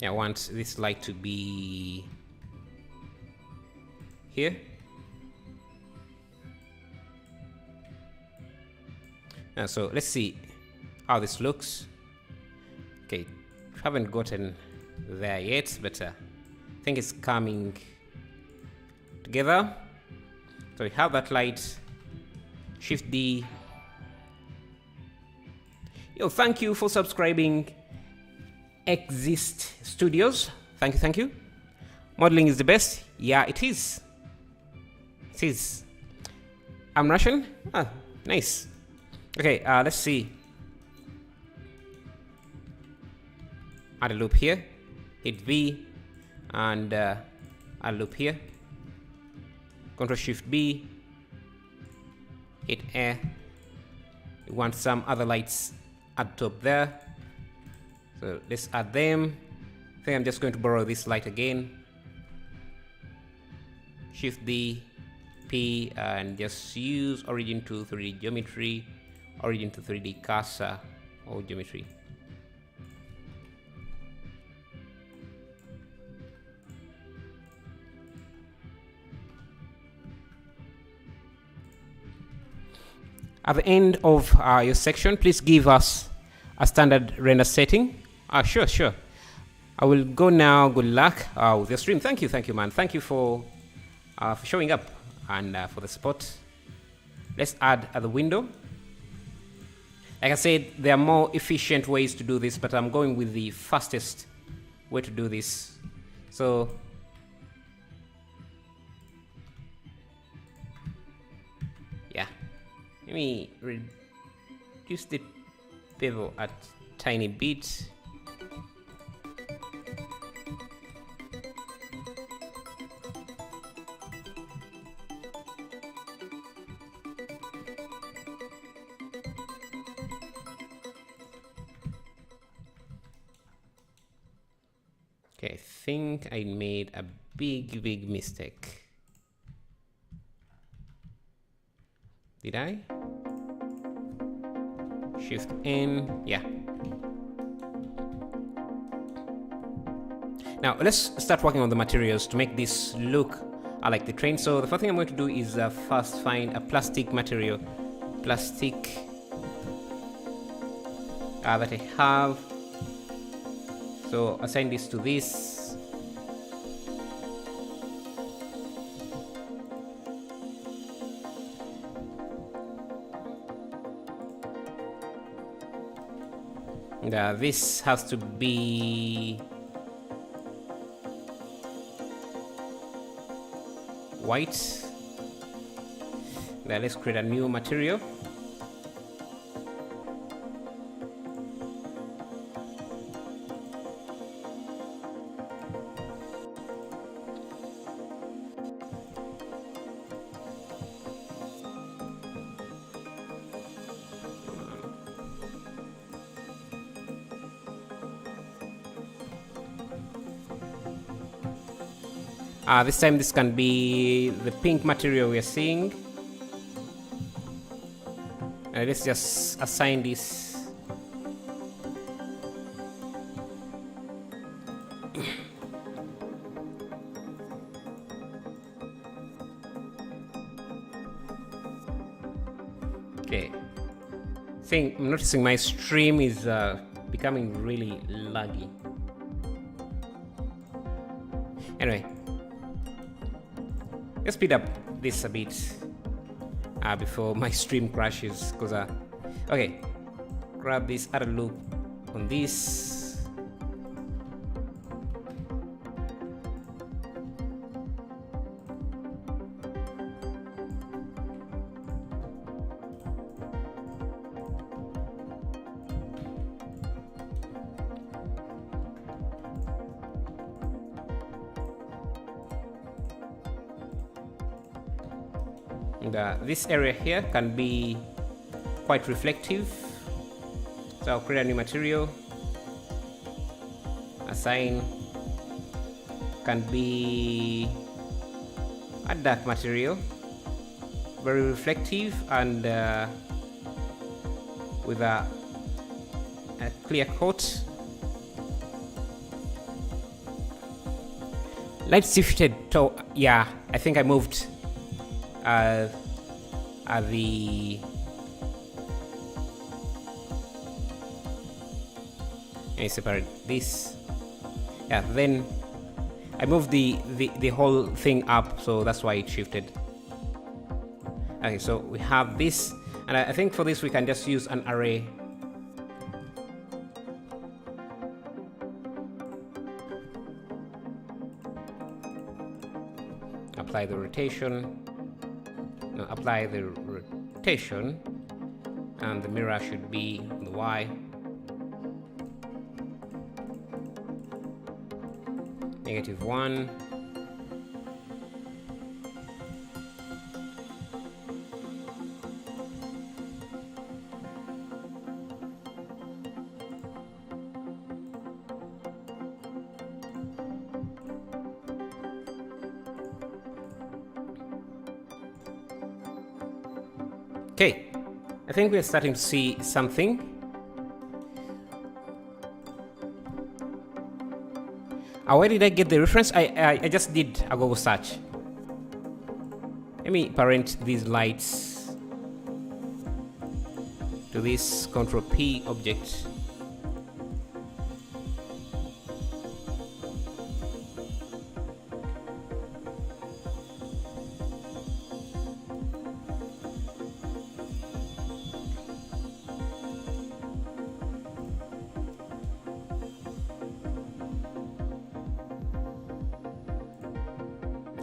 I want this light to be here. So let's see how this looks. Okay, haven't gotten there yet, but I think it's coming together. So we have that light. Shift D. Yo, thank you for subscribing. Exist Studios. Thank you, thank you. Modeling is the best. Yeah, it is. It is. I'm Russian. Ah, nice. Okay, let's see. Add a loop here. Hit V and add a loop here. Control Shift B. Hit A. We want some other lights at top there. So let's add them. I think I'm just going to borrow this light again. Shift D, P, and just use origin to 3D geometry, origin to 3D cursor or geometry. At the end of your section, please give us a standard render setting. Sure. I will go now. Good luck with your stream. Thank you, man. Thank you for showing up and for the support. Let's add the window. Like I said, there are more efficient ways to do this, but I'm going with the fastest way to do this. So yeah, let me reduce the bevel a tiny bit. Okay, I think I made a big mistake. Did I? Shift N, yeah. Now let's start working on the materials to make this look like the train. So the first thing I'm going to do is first find a plastic material. Plastic that I have. So assign this to this. And this has to be white. Now let's create a new material. This time this can be the pink material we are seeing. Let's just assign this. Okay. I'm noticing my stream is becoming really laggy. Anyway. Let's speed up this a bit before my stream crashes, because okay, grab this, add a loop on this. And this area here can be quite reflective. So I'll create a new material. Assign can be a dark material, very reflective and with a clear coat. Light shifted to, yeah, I think I moved the I separate this. Yeah, then I moved the whole thing up, so that's why it shifted. Okay, so we have this, and I think for this we can just use an array. Apply the rotation. No, apply the rotation, and the mirror should be on the Y. -1. Okay, I think we're starting to see something. Where did I get the reference? I just did a Google search. Let me parent these lights to this Control P object.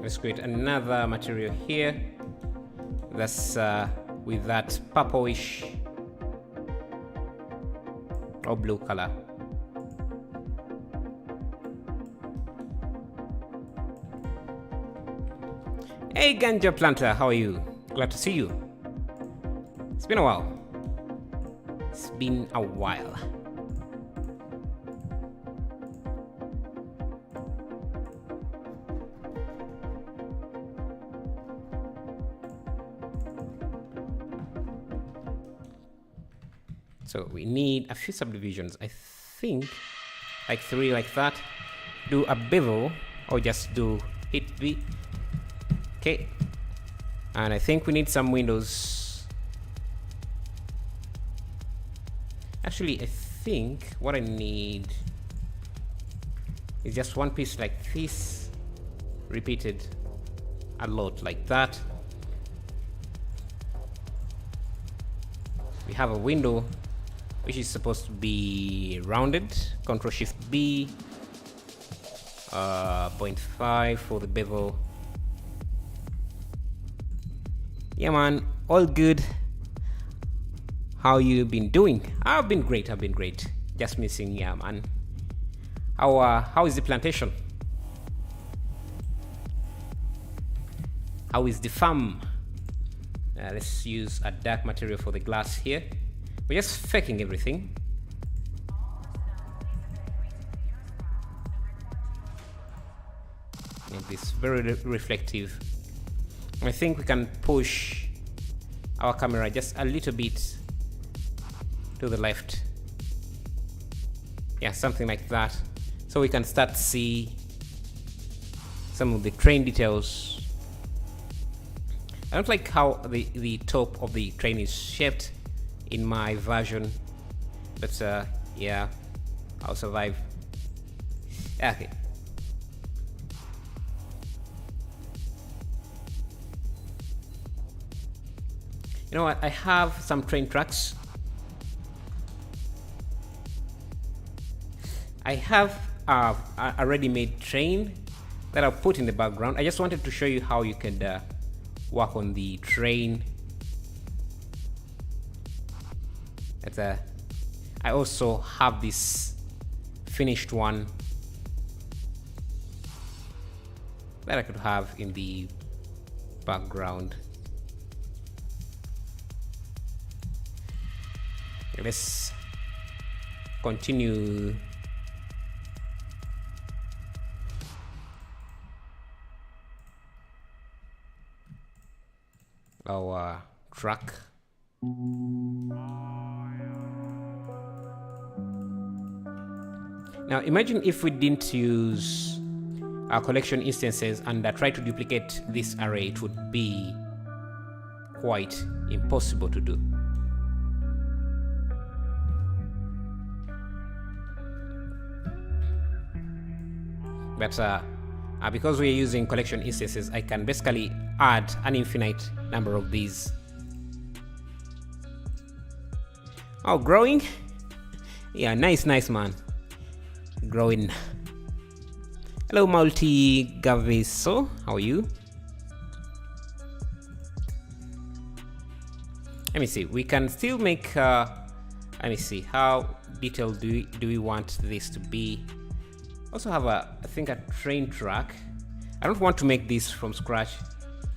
Let's create another material here that's with that purplish or blue color. Hey Ganja Planter, how are you? Glad to see you. It's been a while. It's been a while. So we need a few subdivisions. I think like 3 like that. Do a bevel or just do hit V. Okay. And I think we need some windows. Actually, I think what I need is just one piece like this, repeated a lot like that. We have a window which is supposed to be rounded. Control Shift B, 0.5 for the bevel. Yeah man, all good. How you been doing? I've been great, Just missing, yeah man. How is the plantation? How is the farm? Let's use a dark material for the glass here. We're just faking everything. Make this very reflective. I think we can push our camera just a little bit to the left. Yeah, something like that. So we can start to see some of the train details. I don't like how the top of the train is shaped in my version, but yeah, I'll survive. Okay. You know what? I have some train tracks. I have a ready-made train that I'll put in the background. I just wanted to show you how you can work on the train. I also have this finished one that I could have in the background. Let's continue. Our track. Now imagine if we didn't use our collection instances and try to duplicate this array. It would be quite impossible to do. But because we're using collection instances, I can basically add an infinite number of these. Oh, growing? Yeah, nice man. Growing. Hello, Multi Gaviso. How are you? Let me see. We can still make. Let me see. How detailed do we want this to be? Also have I think a train track. I don't want to make this from scratch,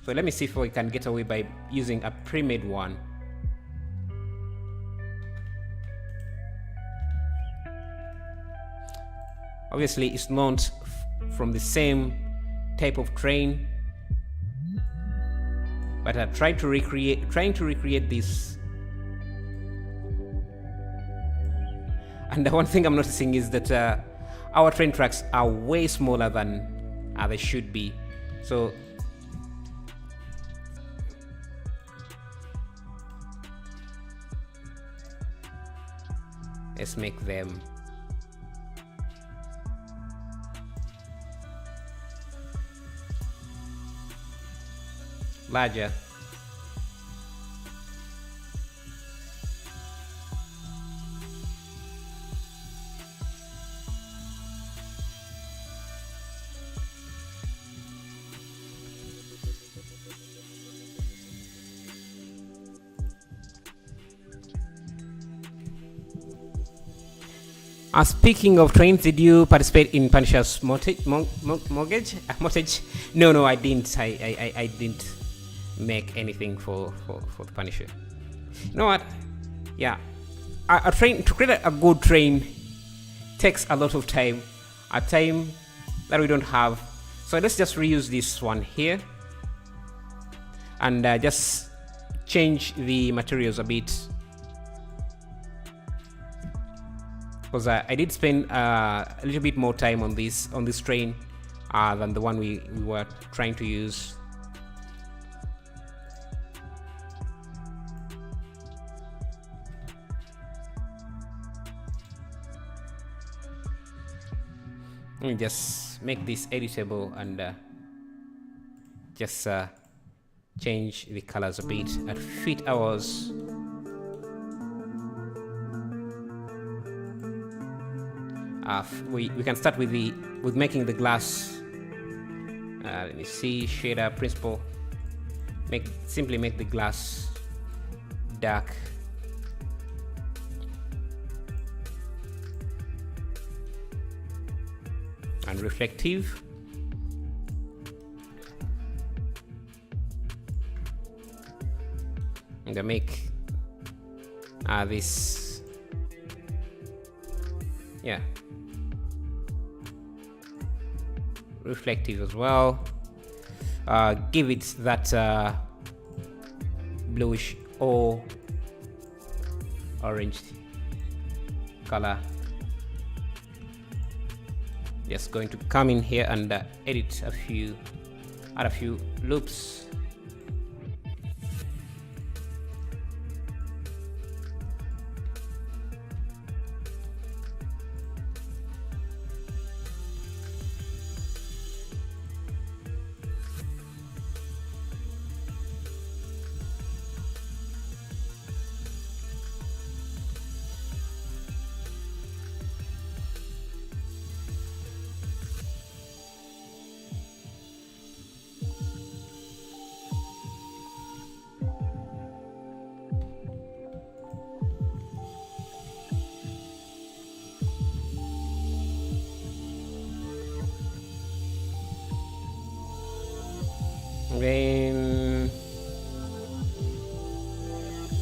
so let me see if we can get away by using a pre-made one. Obviously, it's not from the same type of train, but I trying to recreate this. And the one thing I'm noticing is that our train tracks are way smaller than they should be. So let's make them larger. Speaking of trains, did you participate in Punisher's mortgage? No, I didn't. I didn't make anything for the Punisher. You know what? Yeah, a train, to create a good train takes a lot of time, a time that we don't have. So let's just reuse this one here and just change the materials a bit. Because I did spend a little bit more time on this train than the one we were trying to use. Let me just make this editable and just change the colors a bit and fit ours. We can start with making the glass. Let me see, shader principle. Simply make the glass dark. And reflective. And I make this, yeah, reflective as well. Give it that bluish or orange color. Just going to come in here and edit add a few loops. Then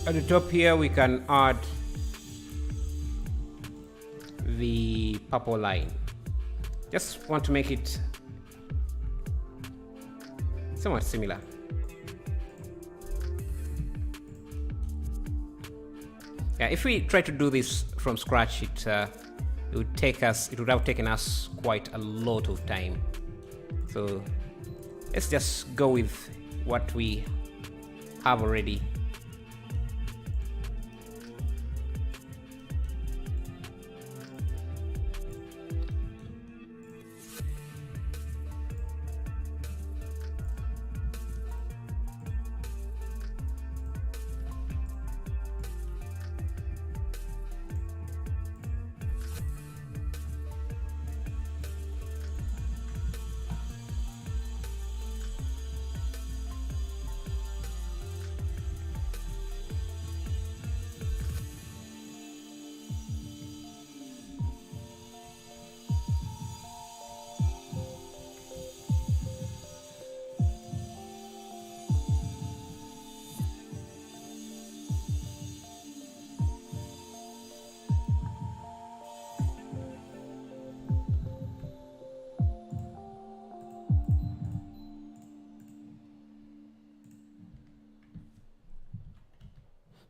at the top here we can add the purple line. Just want to make it somewhat similar. Yeah, if we try to do this from scratch, it would have taken us quite a lot of time. So let's just go with what we have already.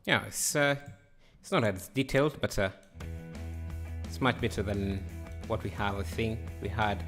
Yeah, it's not as detailed, but it's much better than what we have. I think we had.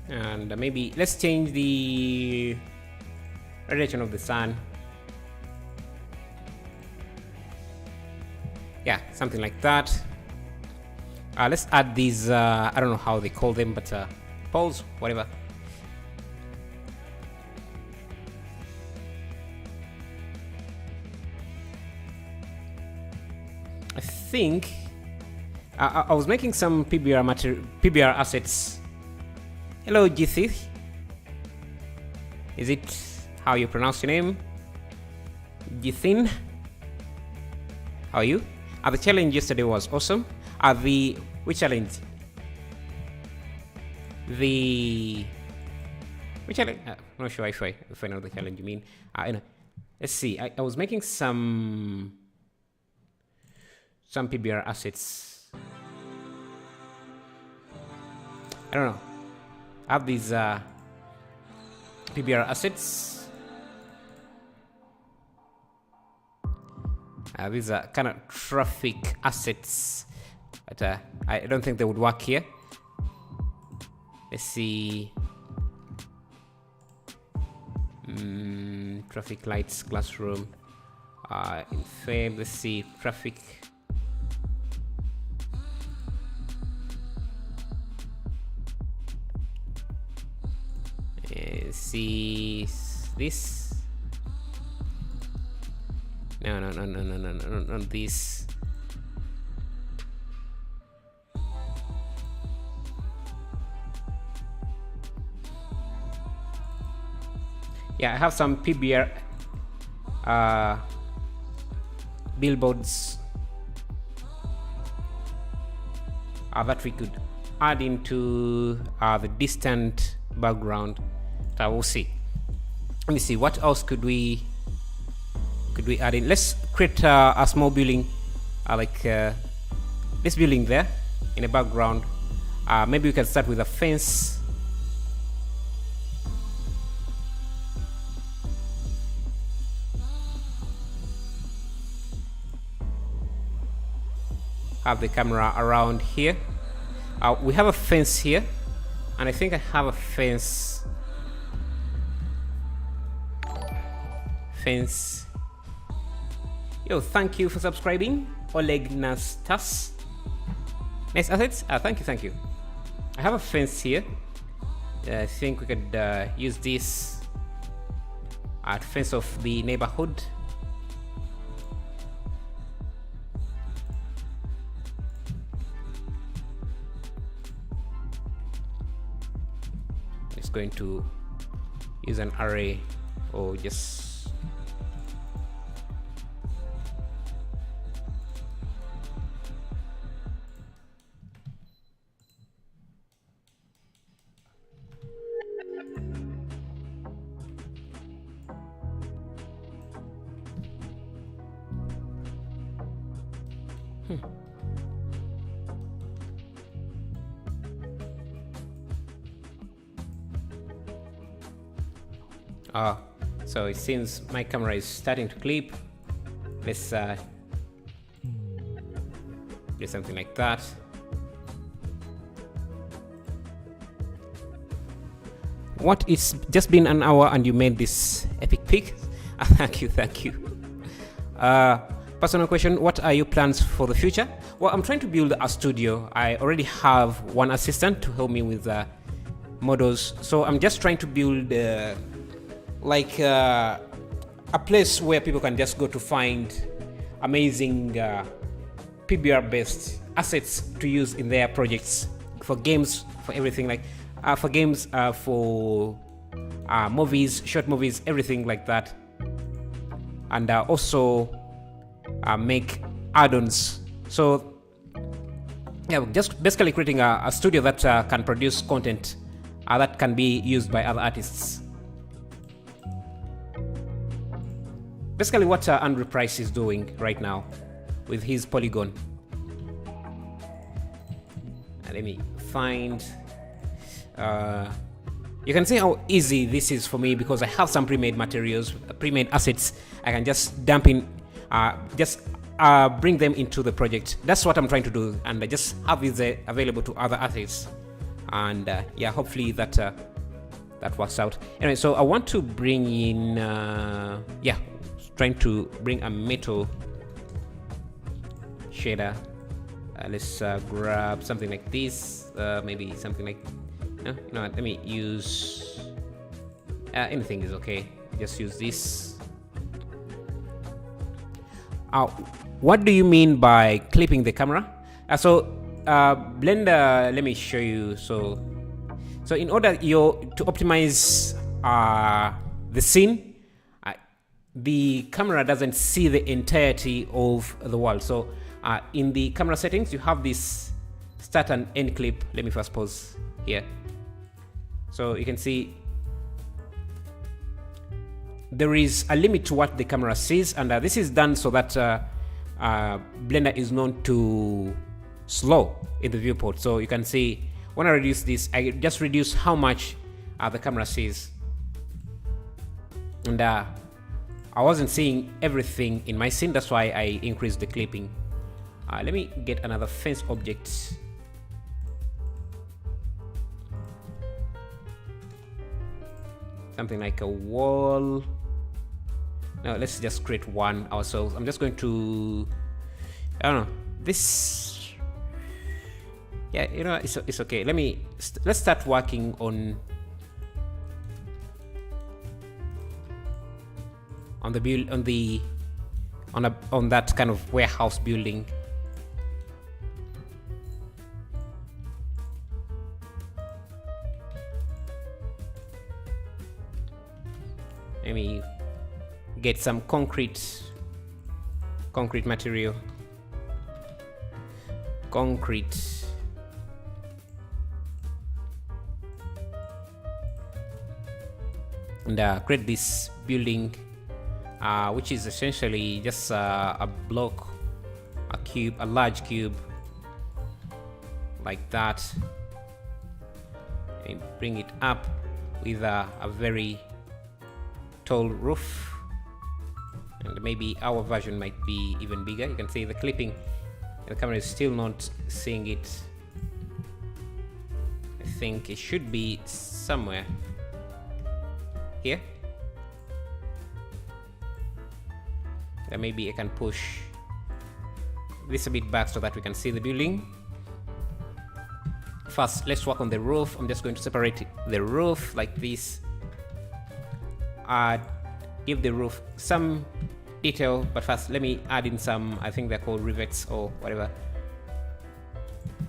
And maybe let's change the radiation of the sun. Yeah, something like that. Let's add these, I don't know how they call them, but poles, whatever. I think I was making some PBR assets. Hello, Jithith. Is it how you pronounce your name? Jithin? How are you? The challenge yesterday was awesome. Which challenge? Which challenge? I'm not sure if I know the challenge you mean. Let's see. I was making some PBR assets. I don't know. I have these PBR assets. These are kind of traffic assets, but I don't think they would work here. Let's see. Traffic lights, classroom, in fame. Let's see, traffic. See this. No, not this. Yeah, I have some PBR billboards that we could add into the distant background. We'll see. Let me see, what else could we add in? Let's create a small building, like this building there in the background. Maybe we can start with a fence. have the camera around here. We have a fence here, and I think I have a fence. Yo, thank you for subscribing, Oleg Nastas. Nice assets. Thank you. I have a fence here. I think we could use this at fence of the neighborhood. It's going to use an array or just so it seems my camera is starting to clip. Let's do something like that. What? It's just been an hour and you made this epic pic. Thank you. Personal question: what are your plans for the future? Well, I'm trying to build a studio. I already have one assistant to help me with models, so I'm just trying to build like a place where people can just go to find amazing PBR-based assets to use in their projects, for games, for everything, like for games, for movies, short movies, everything like that, and also make add-ons. So yeah, just basically creating a studio that can produce content that can be used by other artists. Basically what Andrew Price is doing right now with his Polygon. Let me find... you can see how easy this is for me because I have some pre-made materials, pre-made assets. I can just dump in, bring them into the project. That's what I'm trying to do, and I just have these available to other artists. And yeah, hopefully that that works out. Anyway, so I want to bring in, yeah, trying to bring a metal shader. Let's grab something like this, maybe something like, no, you know what, let me use, anything is okay. Just use this. What do you mean by clipping the camera? Blender, let me show you. So in order to optimize the scene, the camera doesn't see the entirety of the world. So in the camera settings, you have this start and end clip. Let me first pause here. So you can see there is a limit to what the camera sees, and this is done so that Blender is known to slow in the viewport. So you can see when I reduce this, I just reduce how much the camera sees, and I wasn't seeing everything in my scene. That's why I increased the clipping. Let me get another fence object. Something like a wall. No, let's just create one ourselves. I'm just going to, I don't know, this, yeah, you know, it's okay. Let's start working on the build, on that kind of warehouse building. Let me get some concrete material. Concrete. And create this building, which is essentially just a block, a cube, a large cube, like that. And bring it up with a very tall roof, and maybe our version might be even bigger. You can see the clipping The camera is still not seeing it. I think it should be somewhere here. Then maybe I can push this a bit back so that we can see the building. First, let's work on the roof. I'm just going to separate the roof like this. Give the roof some detail, but first let me add in some, I think they're called rivets or whatever.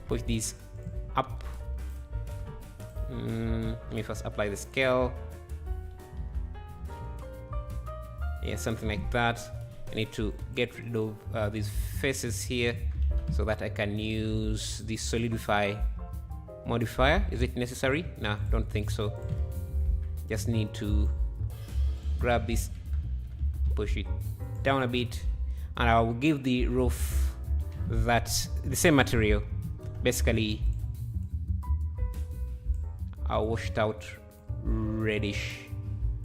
Push these up. Let me first apply the scale. Yeah, something like that. I need to get rid of these faces here so that I can use the solidify modifier. Is it necessary? No, don't think so. Just need to grab this, push it down a bit, and I will give the roof the same material, basically a washed out reddish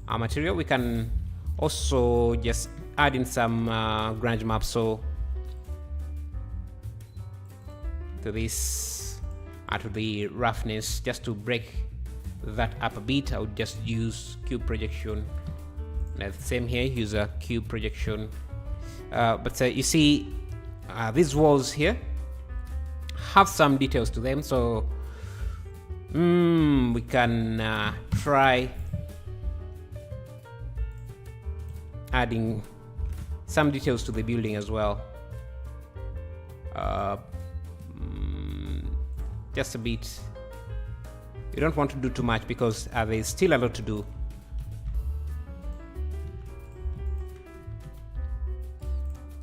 material. We can also just add in some grunge maps so to this, to the roughness, just to break that up a bit. I would just use cube projection. And the same here, use a cube projection. But you see, these walls here have some details to them, so we can try adding some details to the building as well. Just a bit. You don't want to do too much because there's still a lot to do.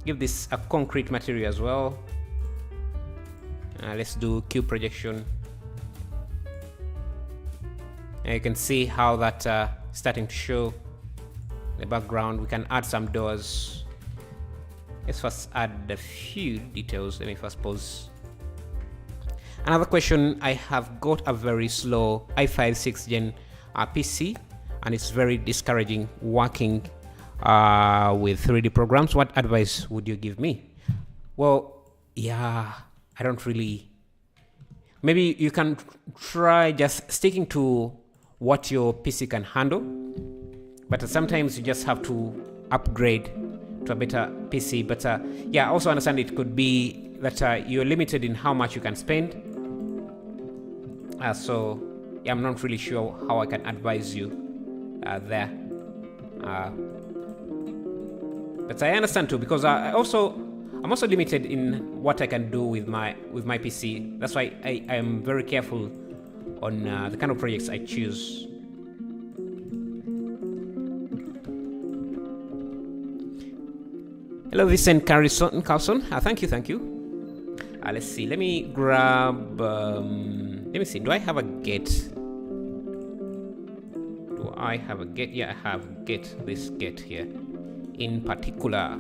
Give this a concrete material as well. Let's do cube projection. And you can see how that's starting to show the background. We can add some doors. Let's first add a few details. Let me first pause. Another question, I have got a very slow i5 6th gen PC, and it's very discouraging working with 3D programs. What advice would you give me? Well, yeah, I don't really. Maybe you can try just sticking to what your PC can handle, but sometimes you just have to upgrade to a better PC. But yeah, I also understand it could be that you're limited in how much you can spend. So yeah, I'm not really sure how I can advise you there. But I understand too, because I'm also limited in what I can do with my PC. That's why I am very careful on the kind of projects I choose. Hello, Vincent Carlson. Thank you. Let's see. Let me grab. Let me see. Do I have a get? Do I have a get? Yeah, I have get. This get here, in particular.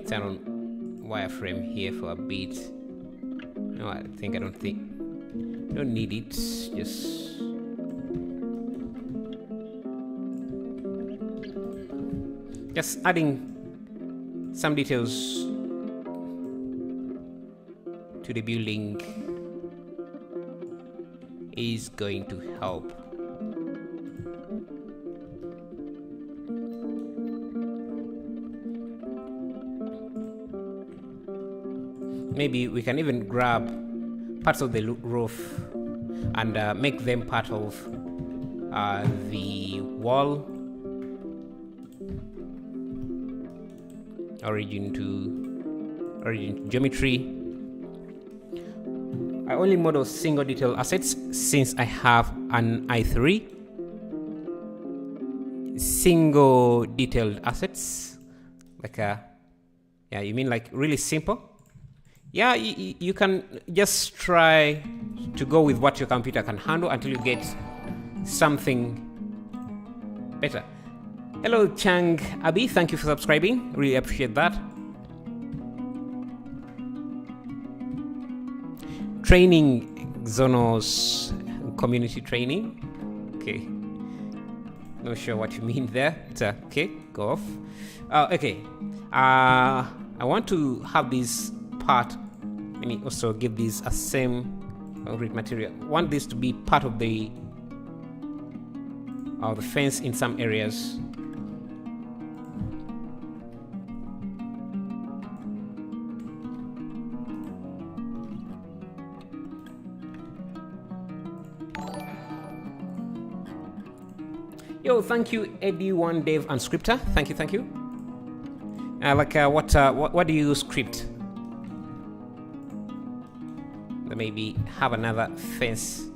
Turn on wireframe here for a bit. No, I don't need it. Just adding some details to the building is going to help. Maybe we can even grab parts of the roof and make them part of the wall. Origin to geometry. I only model single detail assets since I have an i3. Single detailed assets, like yeah, you mean like really simple? Yeah, you can just try to go with what your computer can handle until you get something better. Hello, Chang Abi. Thank you for subscribing. Really appreciate that. Training Xonos community training. Okay. Not sure what you mean there. It's okay. Go off. Okay. I want to have this part. Let me also give this a same read material. I want this to be part of the fence in some areas. Yo, thank you, Eddie1, Dave, and Scripter. Thank you. What do you script? Maybe have another fence.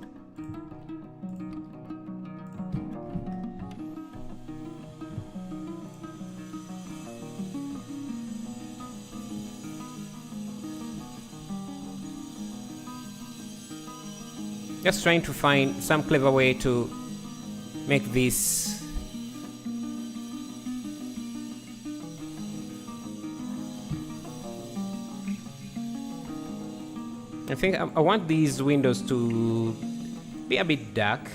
Just trying to find some clever way to make this I think I want these windows to be a bit dark,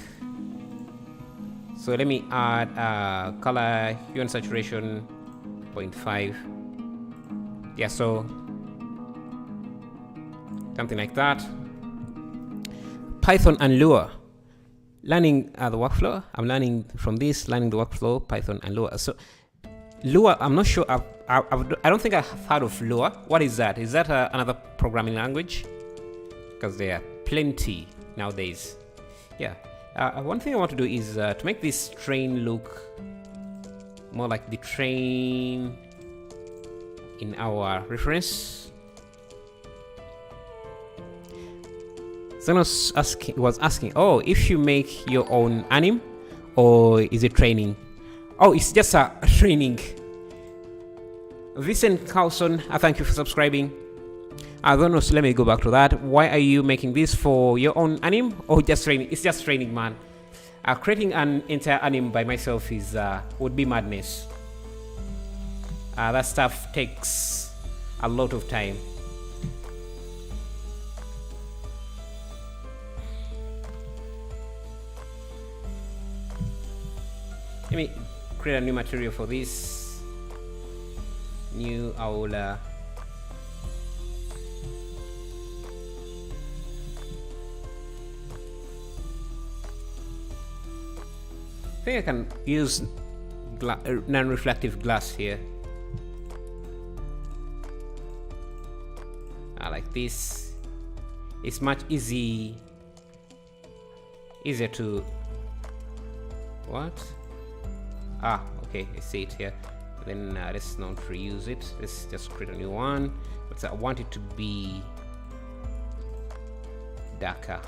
so let me add color hue and saturation 0.5. Yeah, so something like that. Python and Lua. Learning the workflow. I'm learning from this, learning the workflow, Python and Lua. So Lua, I'm not sure. I don't think I've heard of Lua. What is that? Is that another programming language? Because there are plenty nowadays. Yeah. One thing I want to do is to make this train look more like the train in our reference. Xonos was asking, oh, if you make your own anim, or is it training? Oh, it's just a training. Vincent Carlson, thank you for subscribing. I don't know, so let me go back to that. Why are you making this for your own anim or just training? It's just training, man. Creating an entire anim by myself is would be madness. That stuff takes a lot of time. Let me create a new material for this. New Aula. I think I can use non-reflective glass here. Like this. It's much easier to what? Okay, I see it here. Then let's not reuse it. Let's just create a new one. But I want it to be darker.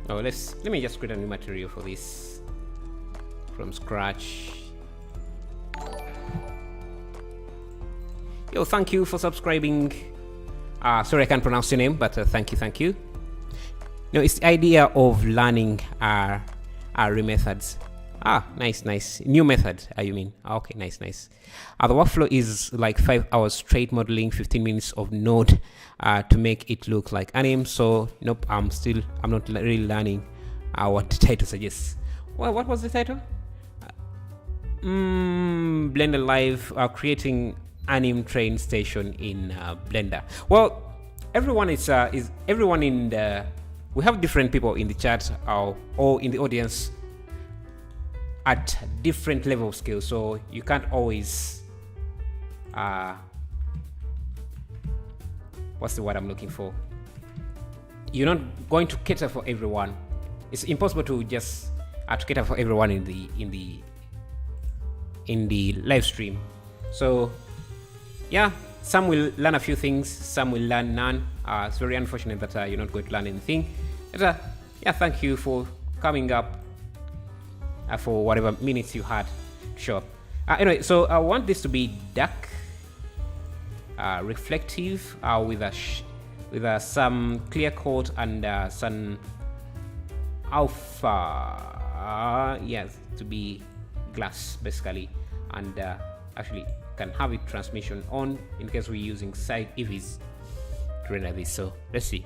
Oh, let me just create a new material for this from scratch. Yo, thank you for subscribing. Sorry I can't pronounce your name, but thank you. No, it's the idea of learning our methods. Nice. New method, you mean? Okay, nice. The workflow is like 5 hours straight modeling, 15 minutes of node to make it look like anim. So nope, I'm not really learning what the title suggests. Well, what was the title? Blender Live, creating anim train station in Blender. Well, everyone is everyone in the, we have different people in the chat or in the audience at different level of skill, so you can't always what's the word I'm looking for? You're not going to cater for everyone. It's impossible to just to cater for everyone in the live stream. So yeah, some will learn a few things, some will learn none. It's very unfortunate that you're not going to learn anything. But yeah, thank you for coming up for whatever minutes you had to show up. Anyway, so I want this to be dark. reflective with some clear coat and some alpha, yes, to be glass basically, and actually can have it transmission on in case we're using side EVs to render this. So let's see.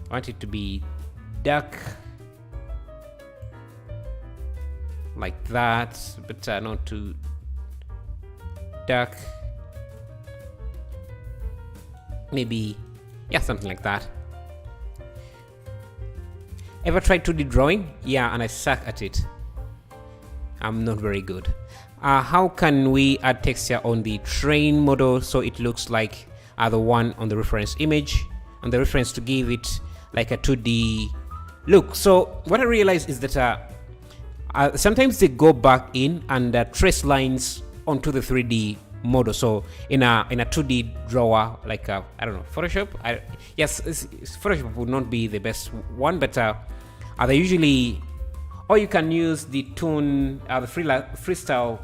I want it to be dark like that, but not too dark. Maybe, yeah, something like that. Ever tried 2D drawing? Yeah, and I suck at it. I'm not very good. How can we add texture on the train model so it looks like the one on the reference image, and the reference to give it like a 2D look? So what I realized is that sometimes they go back in and trace lines onto the 3D model. So in a 2D drawer, like I don't know, Photoshop. Yes, Photoshop would not be the best one, but they usually, or you can use the Toon, the freestyle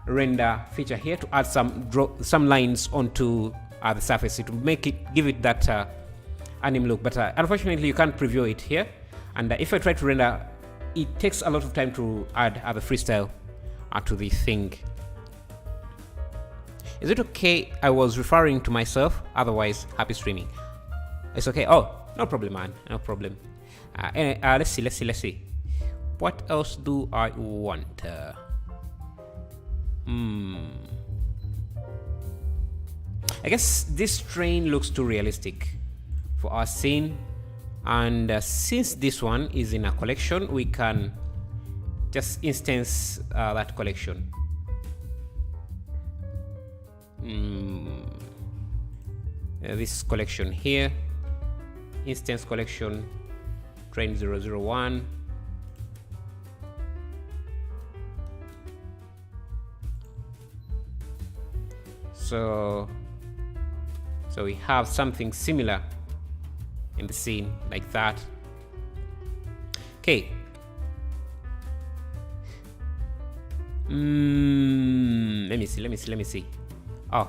render feature here to add some lines onto the surface to give it that anime look. But unfortunately, you can't preview it here. And if I try to render, it takes a lot of time to add the freestyle to the thing. Is it okay? I was referring to myself. Otherwise, happy streaming. It's okay. Oh, no problem, man. No problem. Anyway, let's see. What else do I want? I guess this train looks too realistic for our scene, and since this one is in a collection, we can just instance that collection. This collection here, instance collection, train 001. So we have something similar in the scene like that. Okay. Let me see. Oh,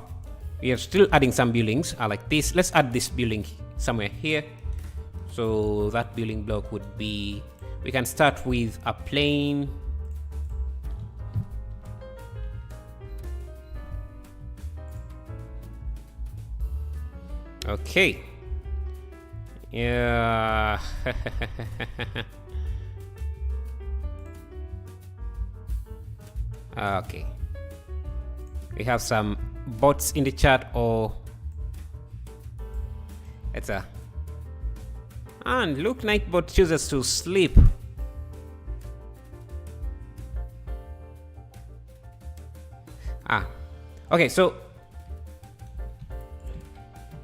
we are still adding some buildings like this. Let's add this building somewhere here. So that building block would be, we can start with a plane. Okay. Yeah. Okay. We have some bots in the chat, or it's a, and look, Nightbot chooses to sleep. Okay, so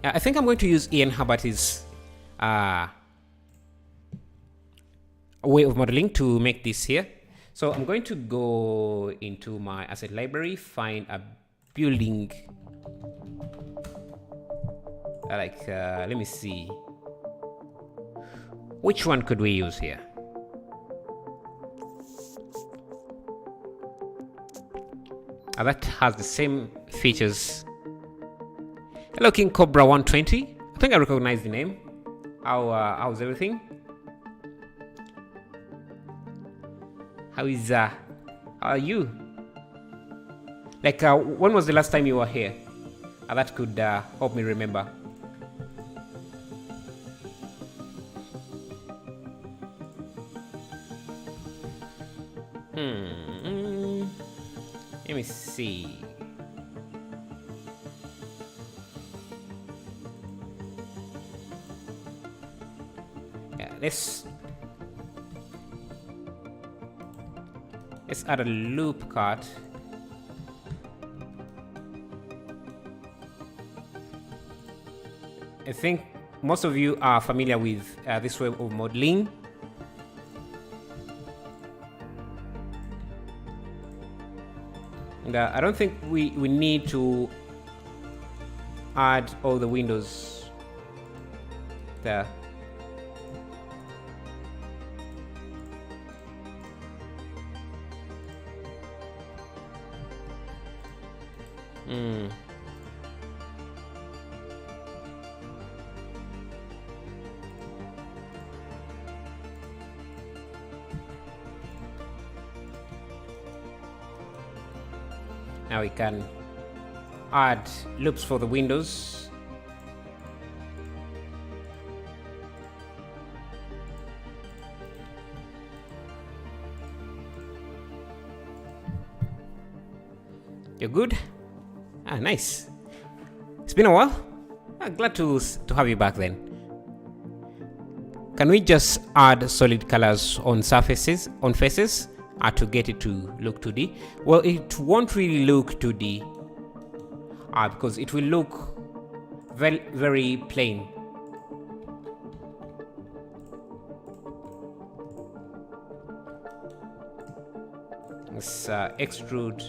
I think I'm going to use Ian Herbert's way of modeling to make this here. So I'm going to go into my asset library, find a building. Let me see. Which one could we use here? That has the same features. Hello, King Cobra 120. I think I recognize the name. How's everything? How are you? Like, when was the last time you were here? That could help me remember. Let me see. Yeah, let's add a loop cut. I think most of you are familiar with this way of modeling. And I don't think we need to add all the windows there. Now we can add loops for the windows. You're good? Ah, nice. It's been a while. Glad to have you back then. Can we just add solid colors on surfaces, on faces, to get it to look 2D? Well, it won't really look 2D because it will look very, very plain. Let's extrude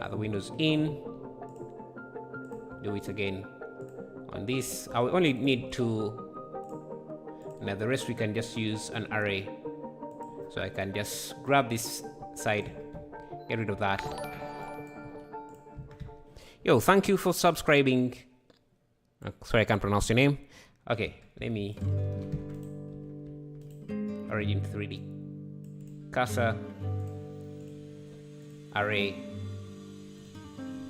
the windows in. Do it again on this. I will only need to. Now the rest we can just use an array. So I can just grab this side, get rid of that. Yo, thank you for subscribing. Sorry, I can't pronounce your name. Okay, let me origin 3D. Cursor, array.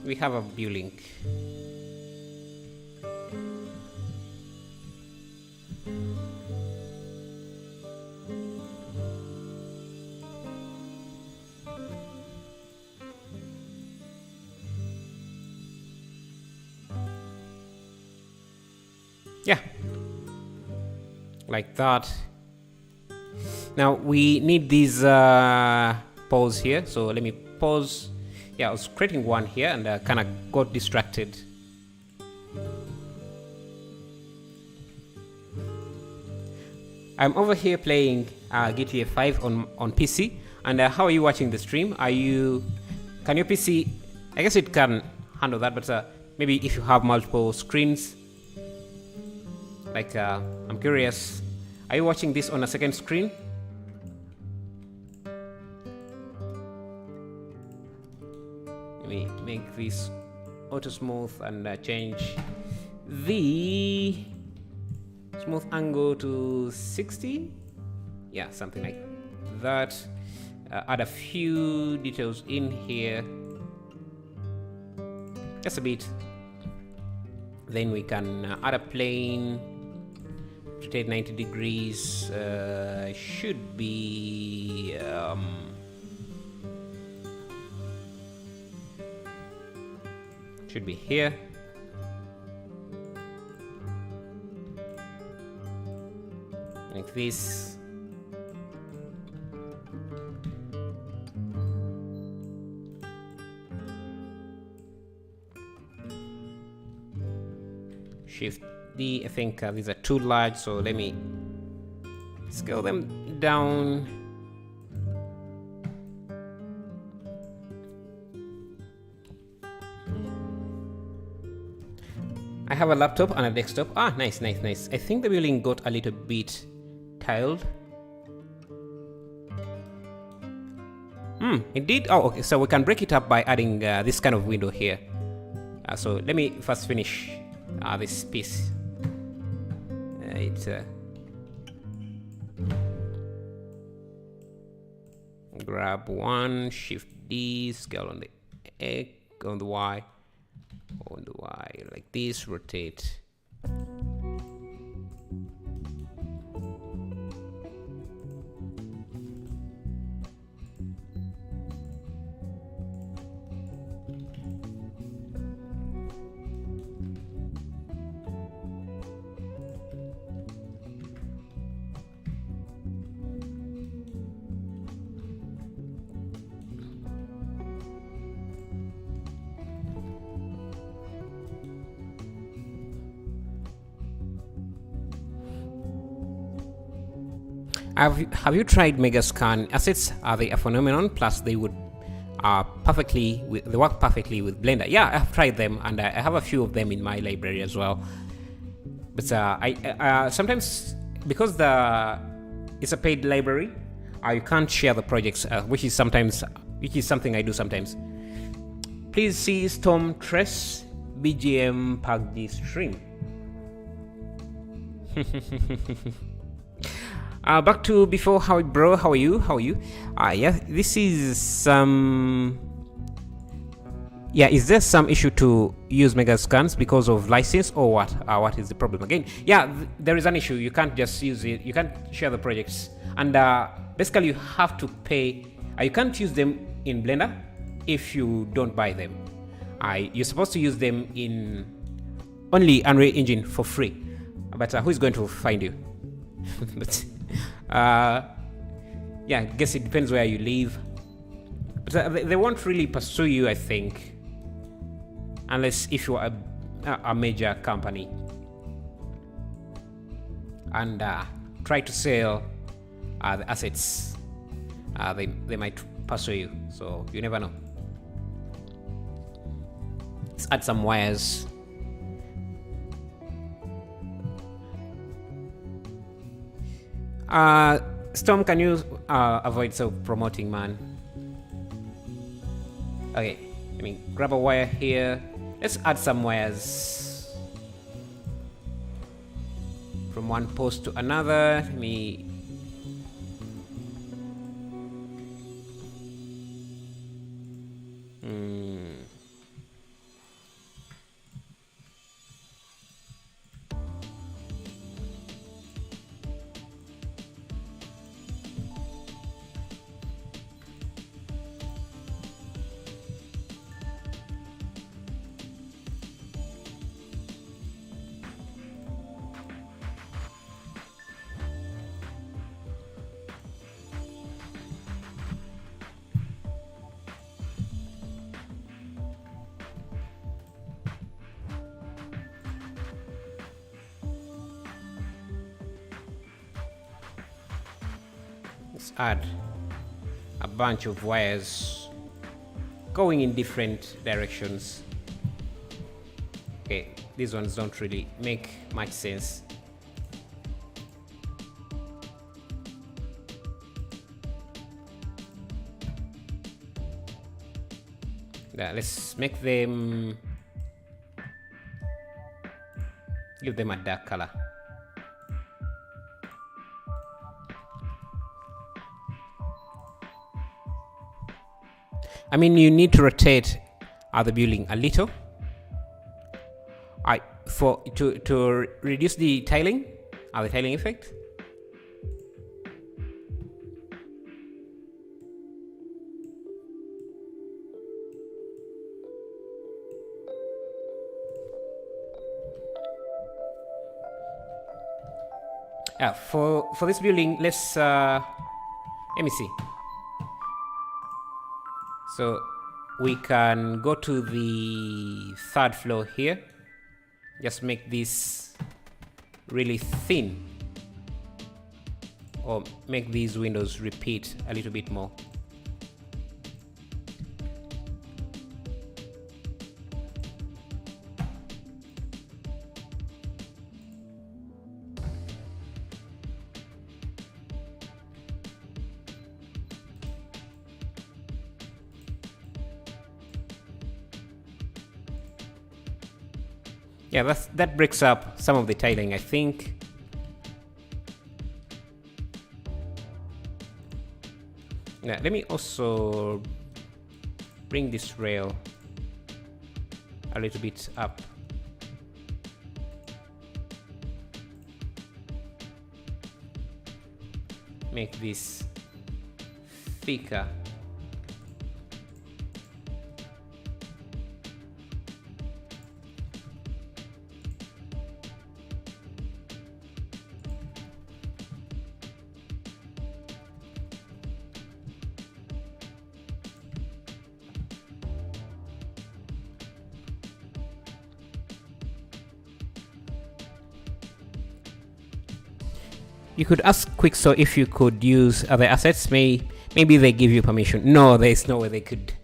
We have a view link. Yeah, like that. Now we need these pause here, so let me pause. Yeah, I was creating one here and kind of got distracted. I'm over here playing GTA 5 on PC. And how are you watching the stream? Can your PC? I guess it can handle that, but maybe if you have multiple screens. Like, I'm curious, are you watching this on a second screen? Let me make this auto smooth and change the smooth angle to 60. Yeah, something like that. Add a few details in here. Just a bit. Then we can add a plane. Rotate 90 degrees. Should be here. Like this. Shift D. I think these are too large, so let me scale them down. I have a laptop and a desktop. Ah, nice. I think the building got a little bit tiled. It did. Oh, okay. So we can break it up by adding this kind of window here. So let me first finish this piece. Grab one, Shift D, scale on the X, on the Y, like this. Rotate. Have you tried Megascan assets? Are they a phenomenon? Plus, they would they work perfectly with Blender. Yeah, I have tried them, and I have a few of them in my library as well. But I sometimes, because it's a paid library, you can't share the projects, which is something I do sometimes. Please see Storm Tress BGM PUBG stream. Back to before. How are you? Yeah, this is some Yeah, is there some issue to use mega scans because of license, or what? What is the problem again? Yeah, there is an issue. You can't just use it. You can't share the projects, and basically you have to pay. You can't use them in Blender if you don't buy them. You're supposed to use them in only Unreal Engine for free. But who is going to find you? But yeah, I guess it depends where you live. But they won't really pursue you, I think, unless if you are a major company and try to sell the assets. They might pursue you, so you never know. Let's add some wires. Storm, can you avoid self-promoting, man? Okay, let me grab a wire here. Let's add some wires from one post to another. Let me add a bunch of wires going in different directions. Okay, these ones don't really make much sense. Now, let's make them, give them a dark color. I mean, you need to rotate the building a little. To reduce the tiling effect. For this building, let's let me see. So we can go to the third floor here. Just make this really thin, or make these windows repeat a little bit more. Yeah, that breaks up some of the tiling, I think. Now, let me also bring this rail a little bit up. Make this thicker. You could ask Quickso if you could use other assets. Maybe they give you permission. No, there's no way they could.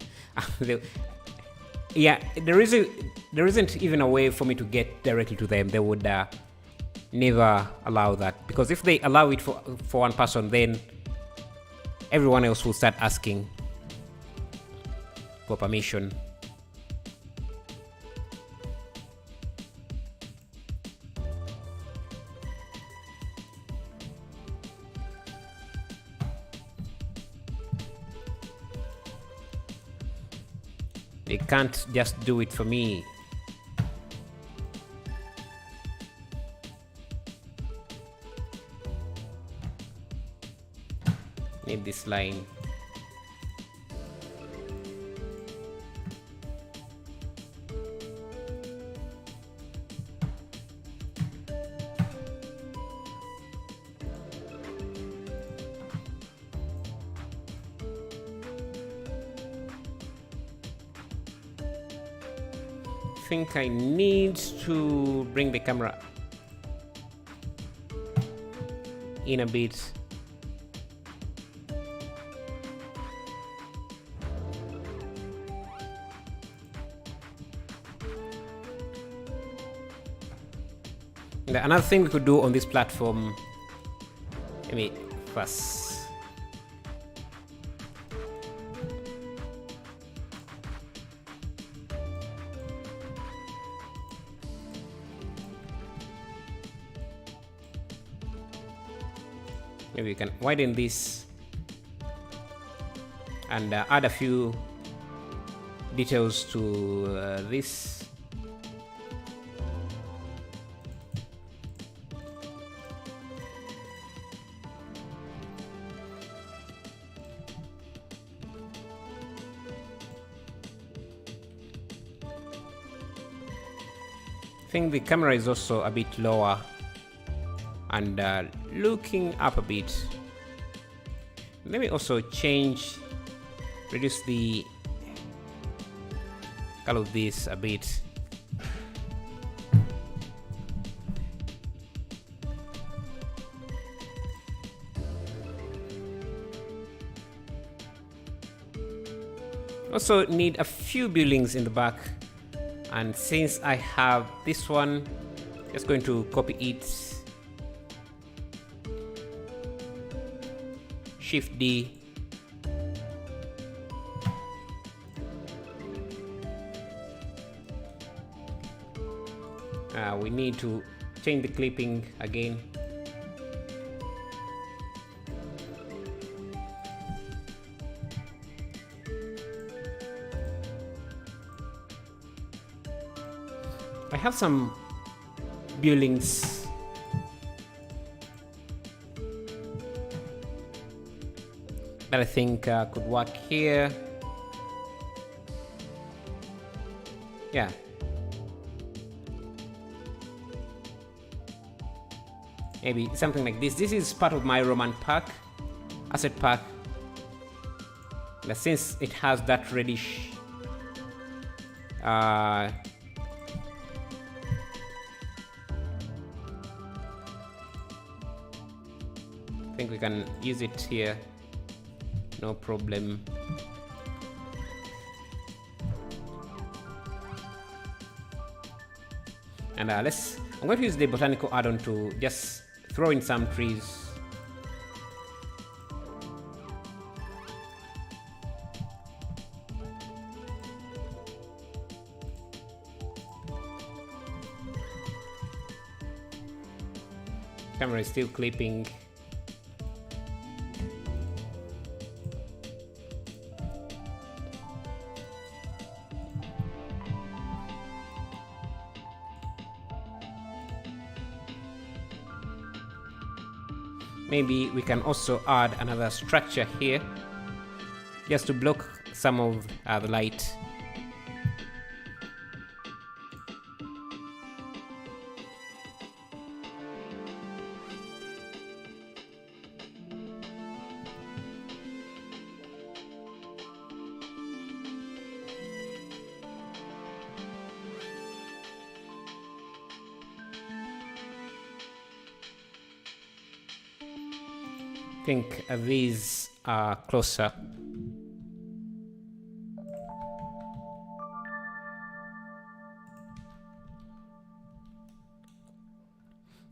Yeah, there isn't even a way for me to get directly to them. They would never allow that, because if they allow it for one person, then everyone else will start asking for permission. can't just do it for me. Need this line. I think I need to bring the camera in a bit. Another thing we could do on this platform, let me first. Maybe we can widen this and add a few details to this. I think the camera is also a bit lower and looking up a bit. Let me also reduce the color of this a bit. Also need a few buildings in the back, and since I have this one, just going to copy it, Shift D, we need to change the clipping again. I have some buildings that I think could work here. Yeah. Maybe something like this. This is part of my Roman pack, asset pack. But since it has that reddish I think we can use it here, no problem. And I'm going to use the botanical add-on to just throw in some trees. Camera is still clipping. Maybe we can also add another structure here just to block some of the light. I think these are closer.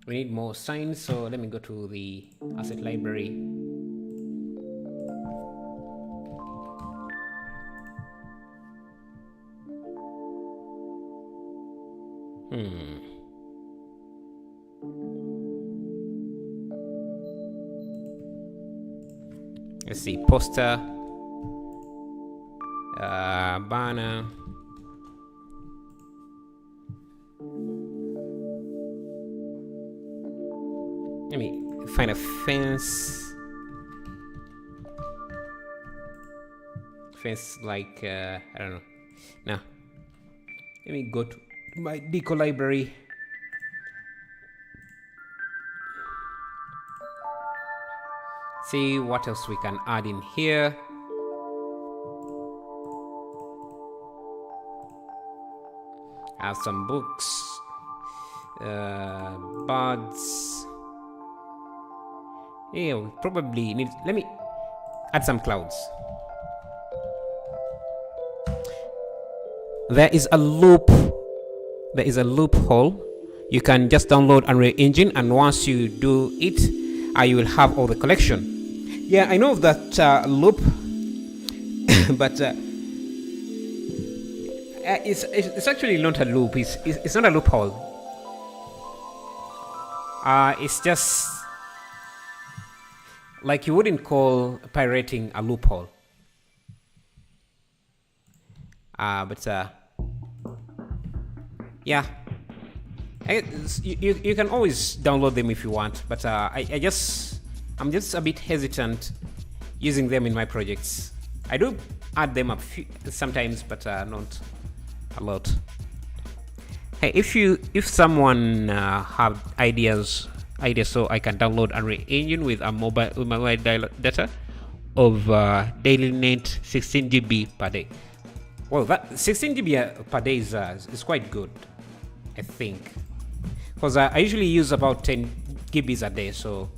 We need more signs, so let me go to the asset library. Let's see, poster, banner. Let me find a fence. Fence like I don't know. Now, let me go to my deco library. See what else we can add in here. I have some books, birds. Yeah, we probably need. Let me add some clouds. There is a loophole. You can just download Unreal Engine, and once you do it, you will have all the collection. Yeah, I know of that loop, but it's actually not a loop. It's not a loophole. It's just like you wouldn't call pirating a loophole. But yeah, you can always download them if you want. But I'm just a bit hesitant using them in my projects. I do add them up sometimes, but not a lot. Hey, if someone have ideas so I can download Unreal Engine with my mobile data of daily net 16 GB per day. Well, that 16 GB per day is quite good, I think, because I usually use about 10 GBs a day. So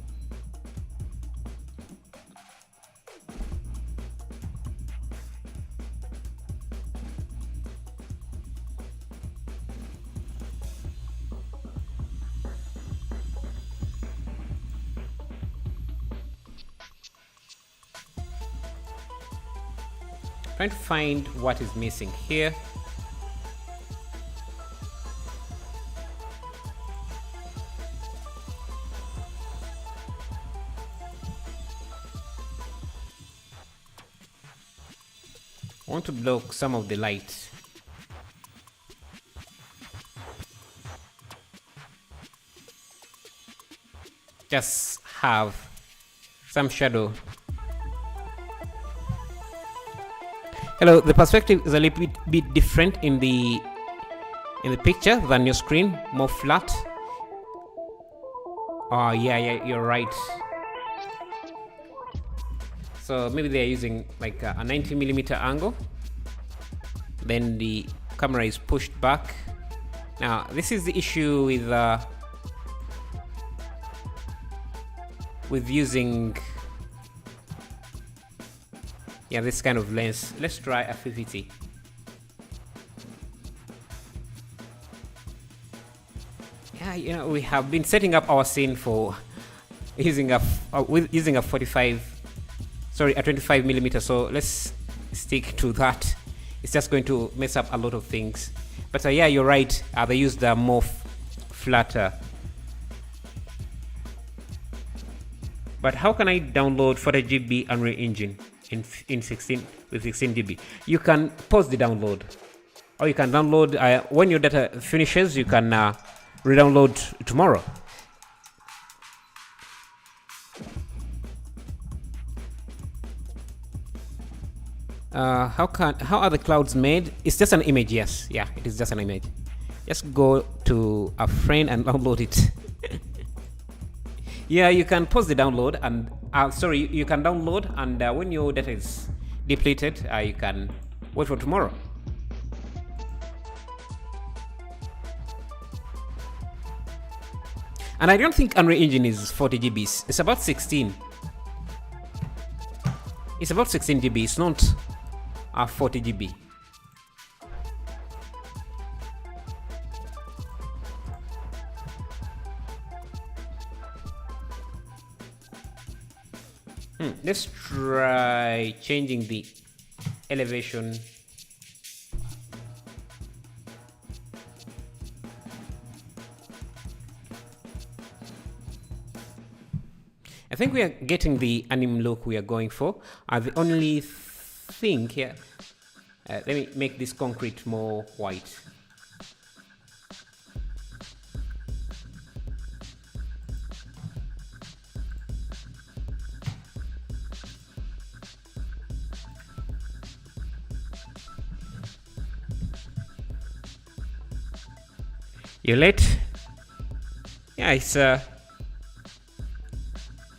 trying to find what is missing here. I want to block some of the light. Just have some shadow. Hello, the perspective is a little bit different in the picture than your screen, more flat. Oh yeah, you're right. So maybe they're using like a 90mm angle. Then the camera is pushed back. Now this is the issue with using this kind of lens. Let's try a 50. Yeah, we have been setting up our scene for using a 25mm. So let's stick to that. It's just going to mess up a lot of things. But yeah, you're right. They used the more flatter. But how can I download 40 GB Unreal Engine in 16 with 16 GB? You can pause the download, or you can download when your data finishes. You can re-download tomorrow. How are the clouds made? It's just an image. Yes, yeah, it is just an image. Just go to a friend and download it. Yeah, you can pause the download and you can download, and when your data is depleted, you can wait for tomorrow. And I don't think Unreal Engine is 40 GBs. It's about 16. It's about 16 GB. It's not 40 GB. Let's try changing the elevation. I think we are getting the anime look we are going for. The only thing here, let me make this concrete more white. You're late? Yeah, it's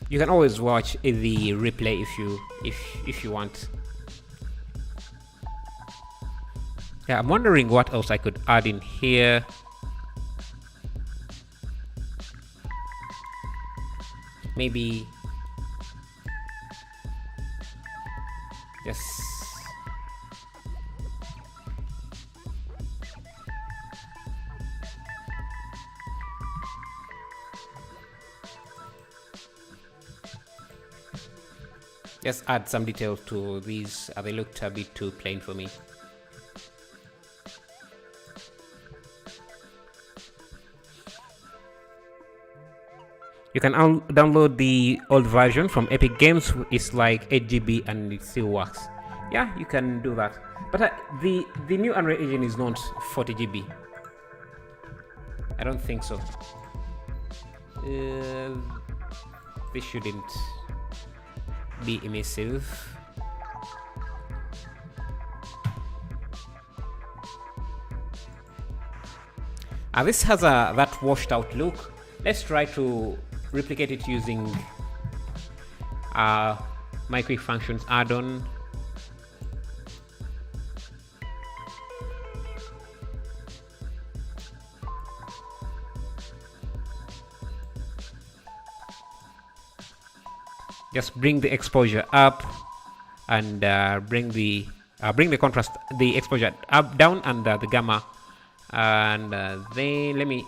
you can always watch the replay if you want. Yeah, I'm wondering what else I could add in here. Maybe just add some detail to these. They looked a bit too plain for me. You can download the old version from Epic Games. It's like 8 GB and it still works. Yeah, you can do that. But the new Unreal Engine is not 40 GB. I don't think so. This shouldn't be emissive. This has that washed out look. Let's try to replicate it using my quick functions add-on. Just bring the exposure up and bring the contrast, the exposure up, down, and the gamma, and then let me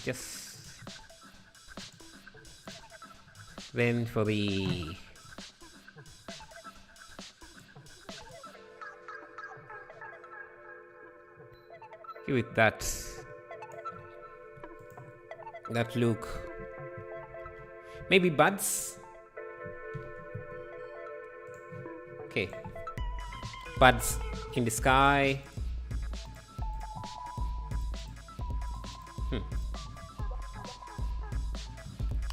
just then for the give it that look. Maybe buds. Okay, buds in the sky.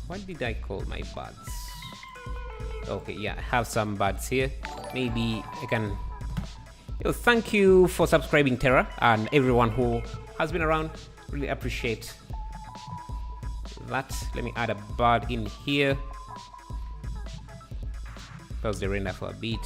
What did I call my buds? Okay, yeah, I have some buds here. Maybe I can. Thank you for subscribing, Terra, and everyone who has been around. Really appreciate that. Let me add a bud in here. Pause the render for a bit.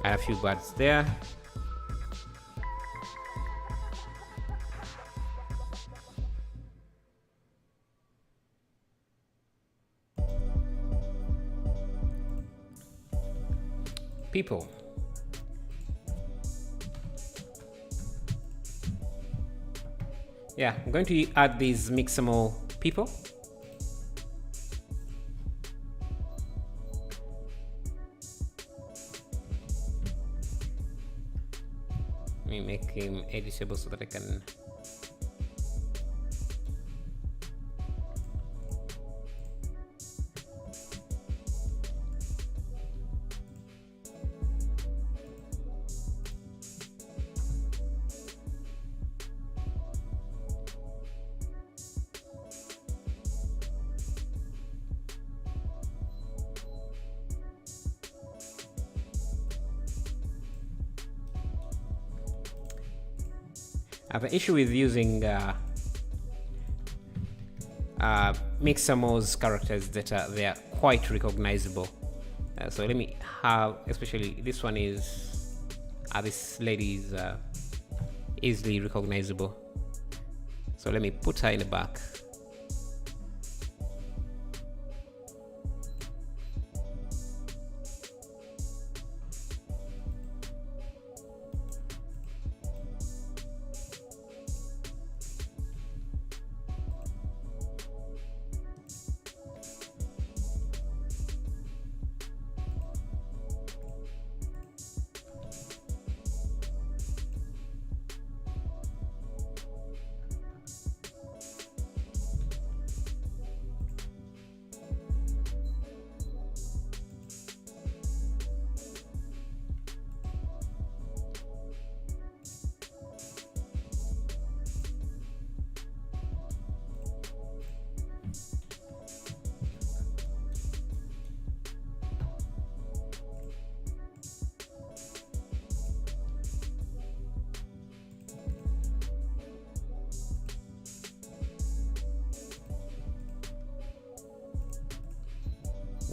Add a few buds there. People. Yeah, I'm going to add these mixable people. Let me make him editable so that I can I have an issue with using Mixamo's characters that they are quite recognizable. So let me have, especially this one is, this lady is easily recognizable. So let me put her in the back.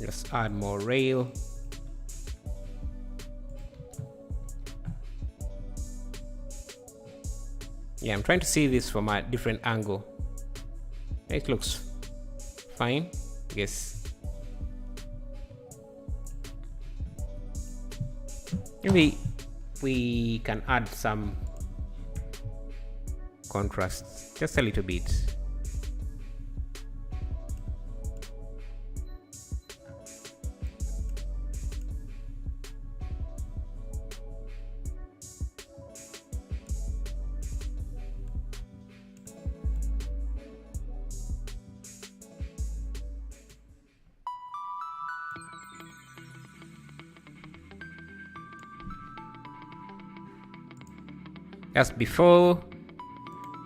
Just add more rail. Yeah, I'm trying to see this from a different angle. It looks fine. Yes. Maybe we can add some contrast, just a little bit. Just before,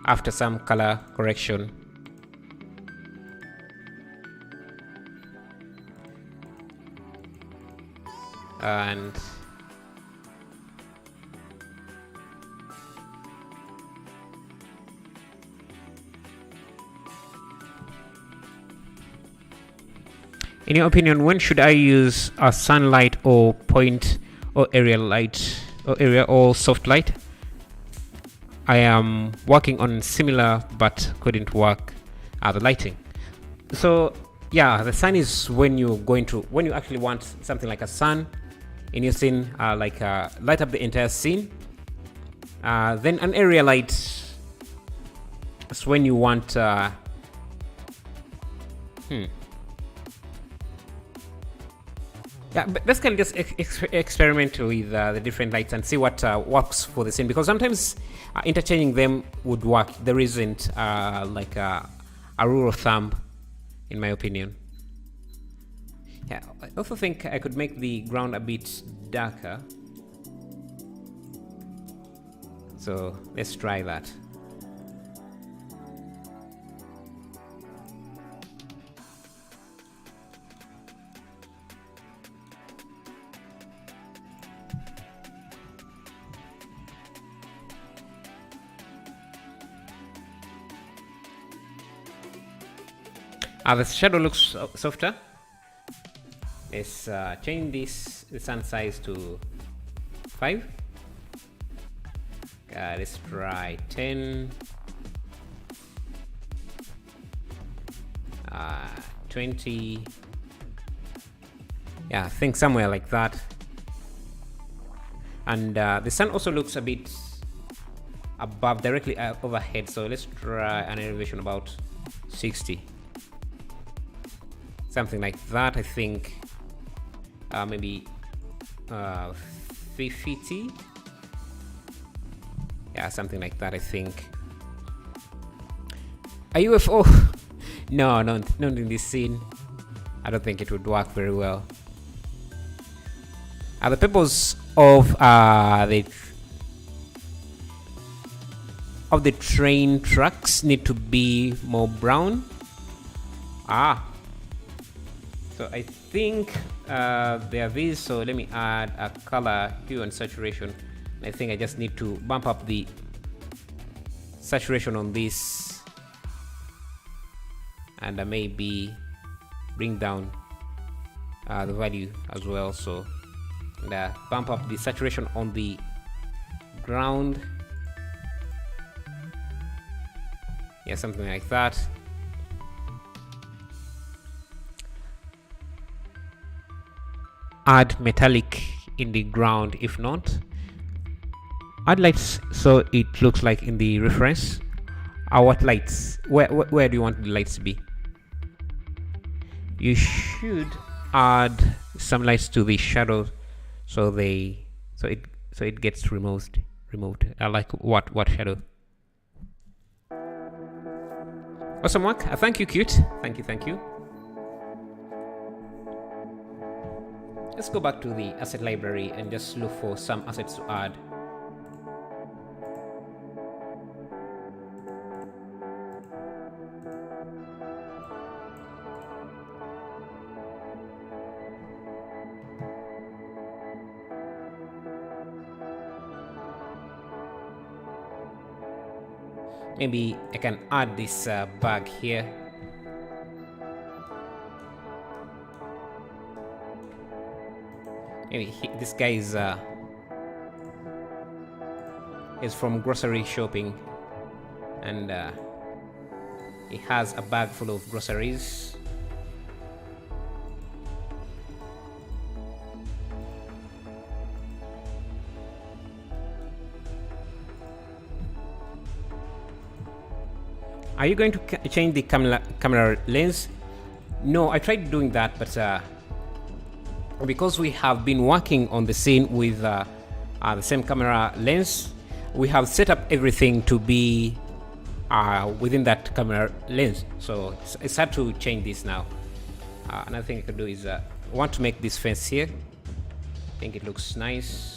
after some color correction. And in your opinion, when should I use a sunlight or point or area light or area or soft light? I am working on similar but couldn't work the lighting. So yeah, the sun is when you actually want something like a sun in your scene, light up the entire scene. Then an area light is when you want yeah, but basically just experiment with the different lights and see what works for the scene, because sometimes interchanging them would work. There isn't like a rule of thumb, in my opinion. Yeah, I also think I could make the ground a bit darker. So let's try that. The shadow looks softer. Let's change the sun size to 5. Let's try 10, 20. Yeah, I think somewhere like that. And the sun also looks a bit above, directly overhead. So let's try an elevation about 60. Something like that, I think. Maybe 50. Yeah, something like that, I think. A UFO? No, not in this scene. I don't think it would work very well. The purpose of the train tracks need to be more brown. So I think they are these, so let me add a color hue and saturation. I think I just need to bump up the saturation on this, and maybe bring down the value as well. So bump up the saturation on the ground. Yeah, something like that. Add metallic in the ground. If not, add lights so it looks like in the reference. What lights? Where do you want the lights to be? You should add some lights to the shadow so it gets removed. Like what shadow? Awesome work. Thank you, Cute. Thank you. Let's go back to the asset library and just look for some assets to add. Maybe I can add this bag here. Anyway, this guy is from grocery shopping, and he has a bag full of groceries. Are you going to change the camera lens? No, I tried doing that, but because we have been working on the scene with the same camera lens, we have set up everything to be within that camera lens. So it's hard to change this now. Another thing I could do is I want to make this fence here. I think it looks nice.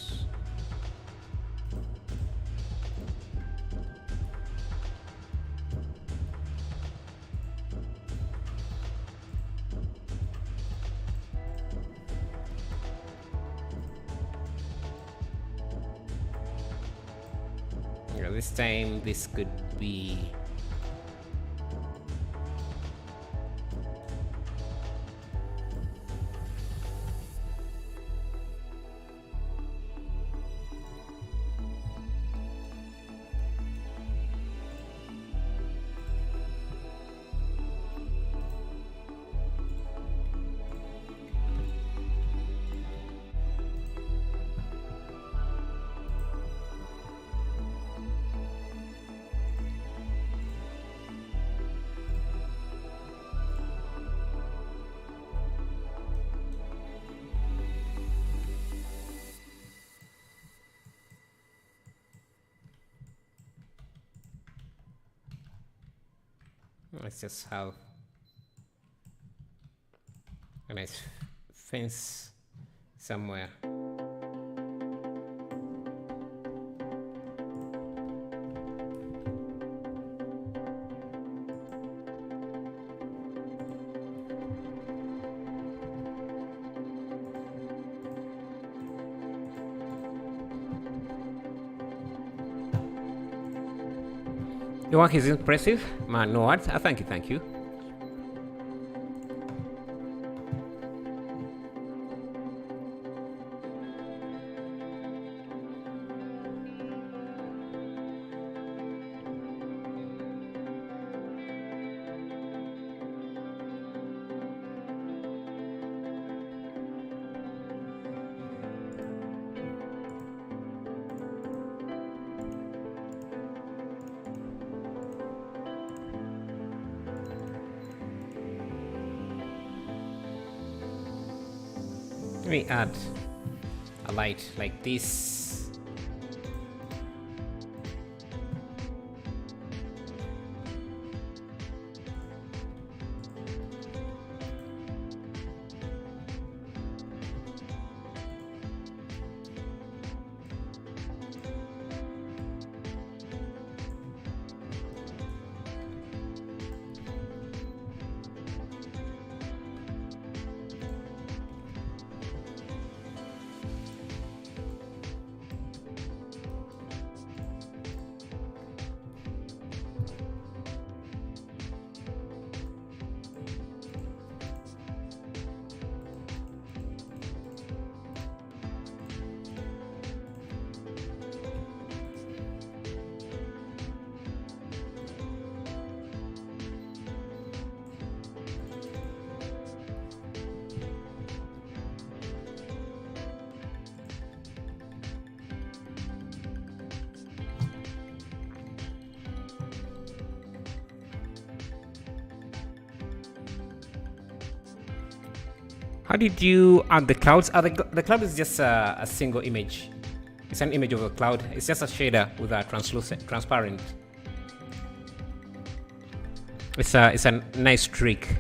This time this could be let's just have a nice fence somewhere. Your work is impressive, man. No words. Thank you, thank you. Let me add a light like this. How did you add the clouds? The cloud is just a single image. It's an image of a cloud. It's just a shader with a transparent. It's a nice trick.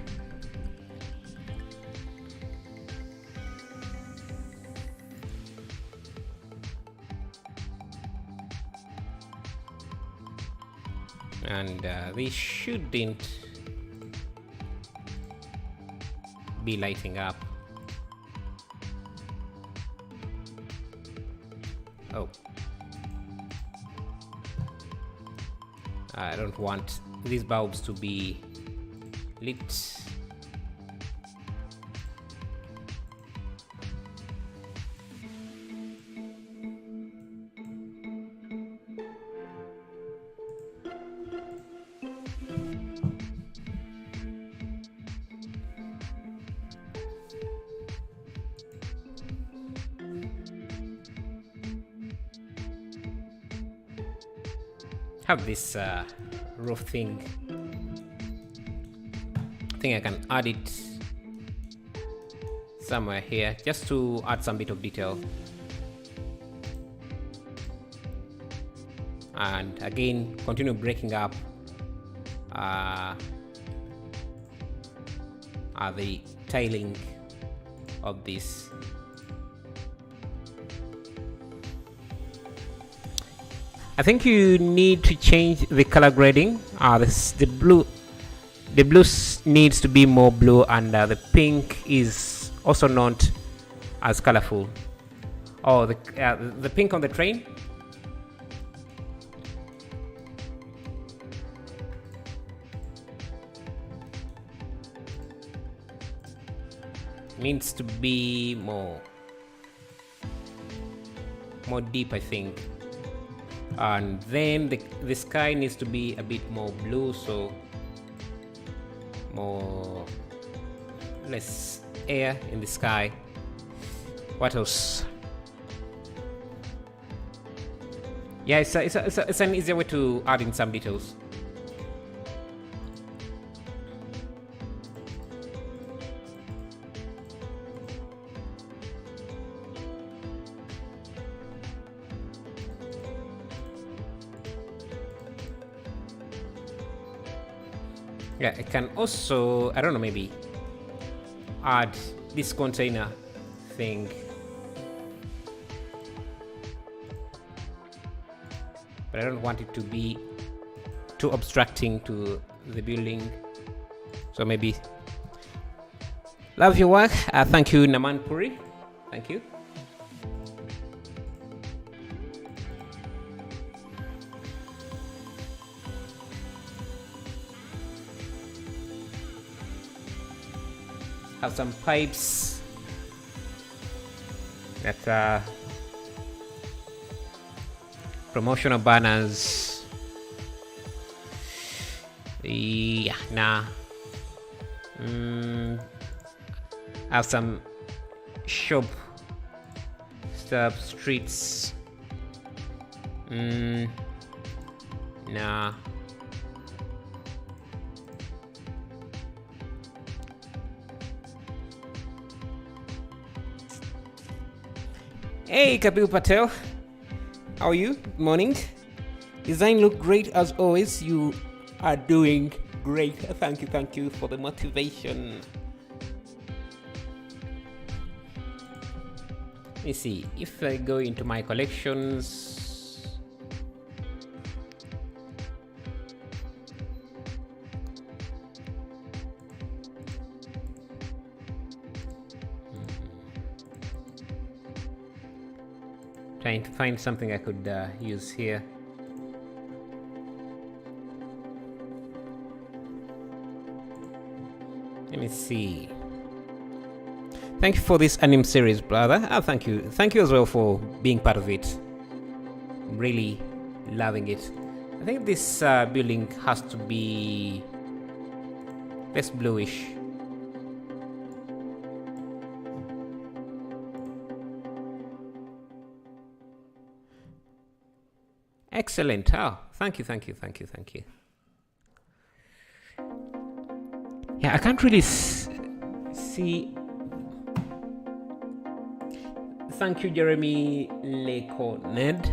And they shouldn't be lighting up. Oh, I don't want these bulbs to be lit. have this roof thing. I think I can add it somewhere here just to add some bit of detail. And again, continue breaking up the tiling of this. I think you need to change the color grading. The blue needs to be more blue, and the pink is also not as colorful. Oh, the pink on the train. Needs to be more deep, I think. And then the sky needs to be a bit more blue, so less air in the sky. What else? Yeah, it's an easier way to add in some details. Yeah, I can also, I don't know, maybe add this container thing. But I don't want it to be too obstructing to the building. So maybe. Love your work. Thank you, Naman Puri. Thank you. Have some pipes that promotional banners. Yeah, nah. Have some shop stuff, streets. Nah. Hey Kapil Patel, how are you? Good morning. Design look great as always. You are doing great. Thank you for the motivation. Let me see if I go into my collections. Trying to find something I could use here. Let me see. Thank you for this anime series, brother. Thank you as well for being part of it. Really loving it. I think this building has to be less bluish. Excellent. Oh, thank you. Yeah, I can't really see. Thank you, Jeremy Leconed,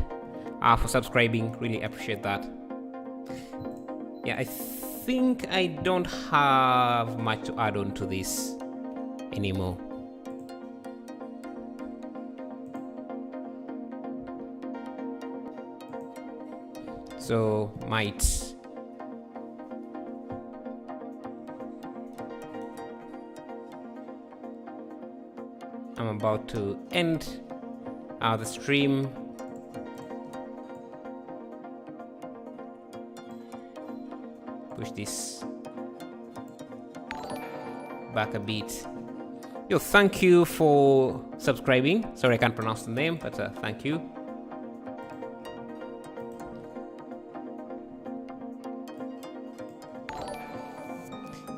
for subscribing. Really appreciate that. Yeah, I think I don't have much to add on to this anymore. So I'm about to end the stream. Push this back a bit. Yo, thank you for subscribing. Sorry I can't pronounce the name, but thank you.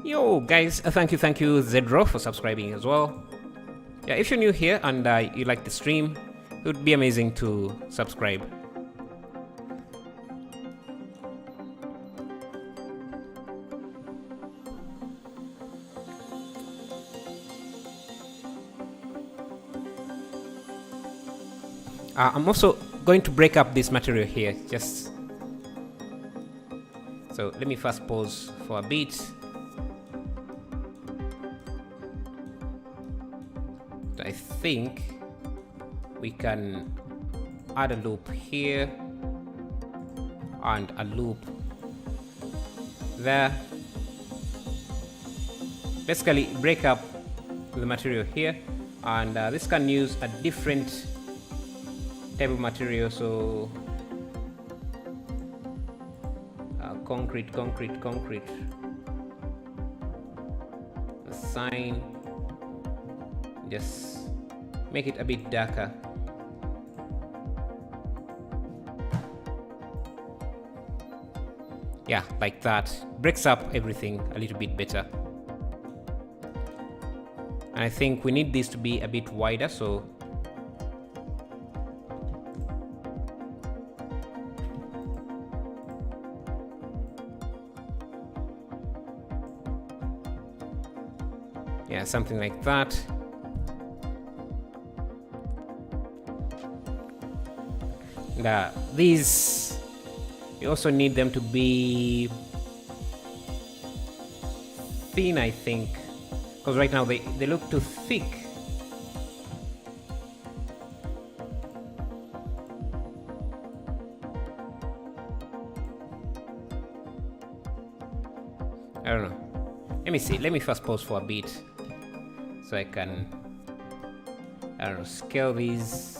Yo guys, thank you Zedro for subscribing as well. Yeah, if you're new here and you like the stream, it would be amazing to subscribe. I'm also going to break up this material here, just so let me first pause for a bit. I think we can add a loop here and a loop there. Basically break up the material here, and this can use a different type of material, so concrete, the sign, just make it a bit darker. Yeah, like that. Breaks up everything a little bit better. And I think we need this to be a bit wider, so yeah, something like that. These, you also need them to be thin, I think, because right now they look too thick. I don't know. Let me see. Let me first pause for a bit so I can, I don't know, scale these.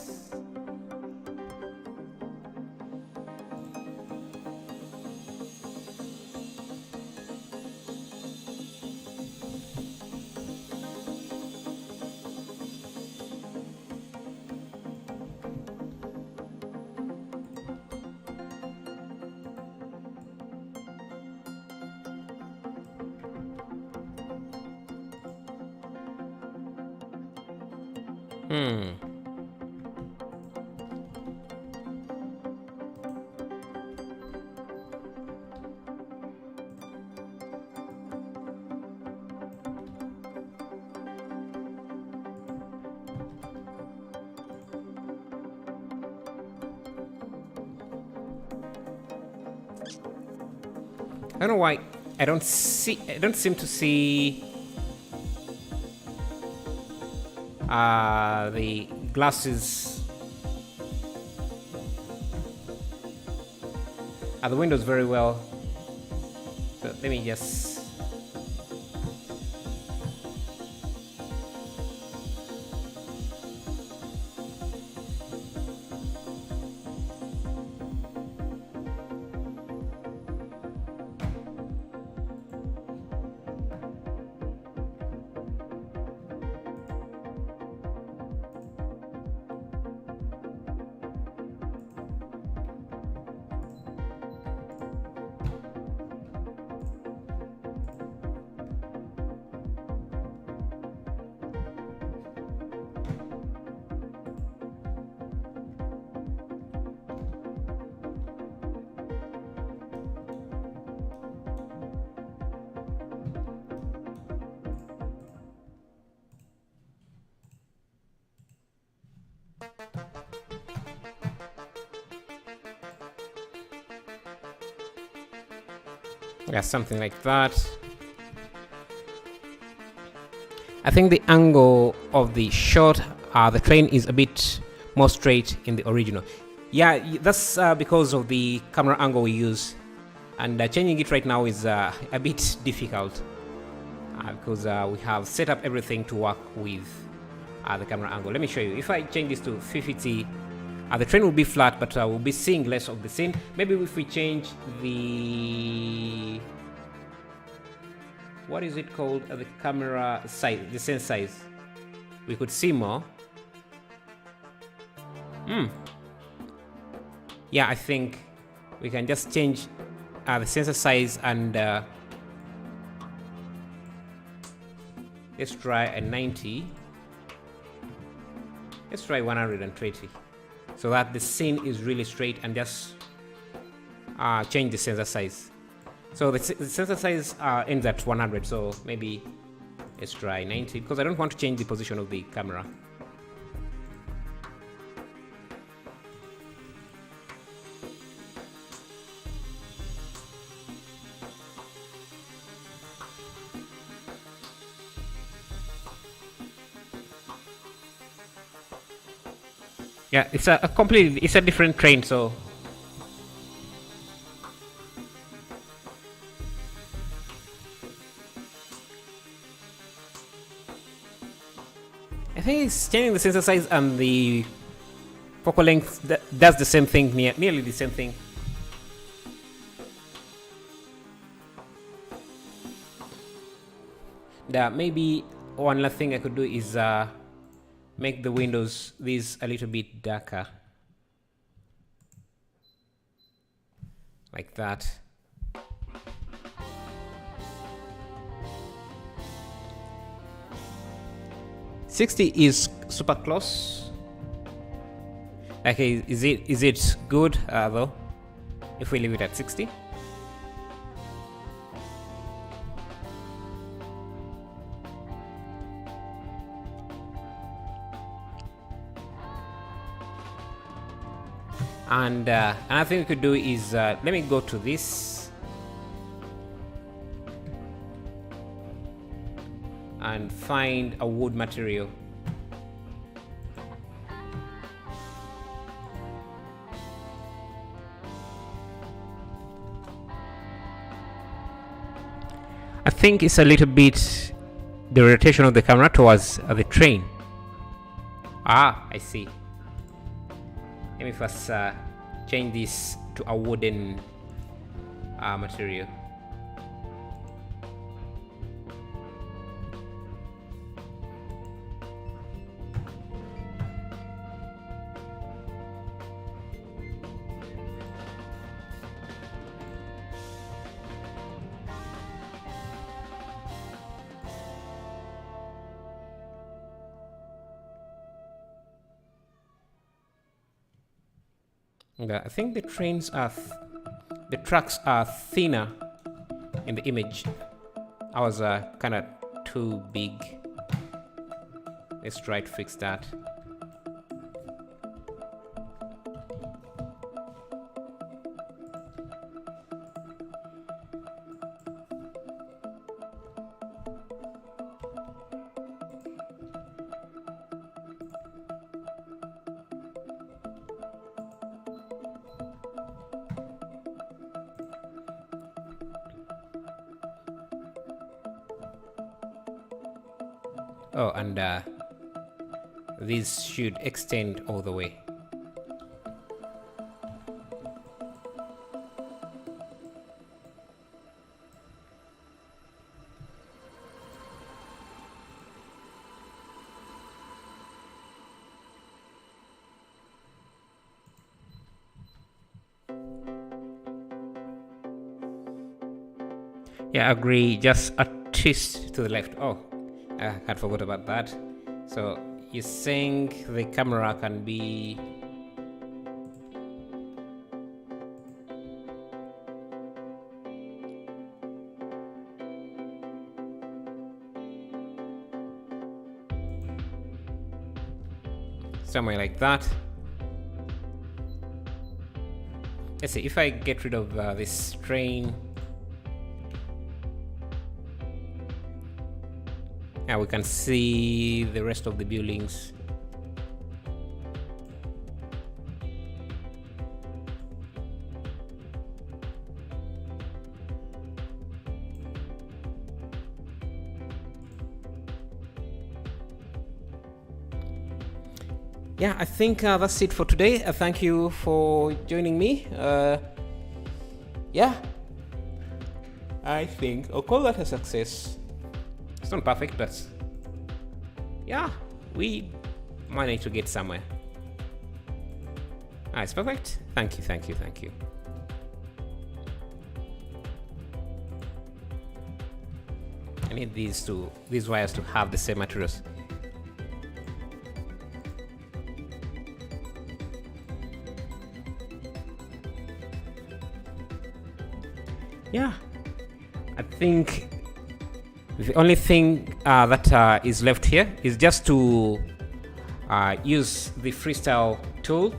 I don't know why I don't seem to see the glasses at the windows very well. So let me just yeah, something like that. I think the angle of the shot, the train is a bit more straight in the original. Yeah, that's because of the camera angle we use, and changing it right now is a bit difficult because we have set up everything to work with the camera angle. Let me show you. If I change this to 50, the train will be flat, but we'll be seeing less of the scene. Maybe if we change the, what is it called, the camera size, the sense size, we could see more. Yeah, I think we can just change the sensor size and let's try a 90. Let's try 120, so that the scene is really straight, and just change the sensor size. So the sensor size ends at 100, so maybe let's try 90, because I don't want to change the position of the camera. Yeah, it's a completely, it's a different train, so I think it's changing the sensor size and the focal length does the same thing, nearly the same thing. Maybe one last thing I could do is make the windows these a little bit darker, like that. $60 is super close. Okay, is it good though if we leave it at 60? And another thing we could do is let me go to this and find a wood material. I think it's a little bit the rotation of the camera towards the train. Ah, I see. Let me first change this to a wooden material. I think the tracks are thinner in the image. I was kind of too big. Let's try to fix that. Oh, and these should extend all the way. Yeah, I agree. Just a twist to the left. Oh, I had forgot about that. So you're saying the camera can be somewhere like that. Let's see if I get rid of this train. Now we can see the rest of the buildings. Yeah, I think that's it for today. Thank you for joining me. Yeah, I think I'll call that a success. It's not perfect, but yeah, we managed to get somewhere. It's perfect. Thank you, thank you, thank you. I need these wires to have the same materials. Yeah, I think the only thing that is left here is just to use the freestyle tool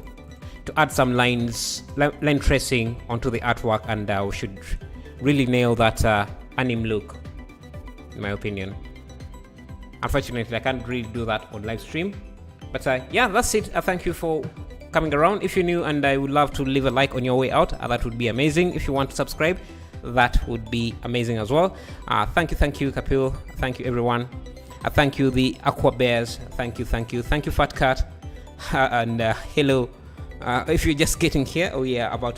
to add some line tracing onto the artwork, and we should really nail that anime look, in my opinion. Unfortunately, I can't really do that on live stream, But yeah, that's it. Thank you for coming around. If you're new, and I would love to leave a like on your way out, that would be amazing. If you want to subscribe, that would be amazing as well. Thank you, Kapil. Thank you, everyone. Thank you, the Aqua Bears. Thank you, Fat Cat. And hello. If you're just getting here, about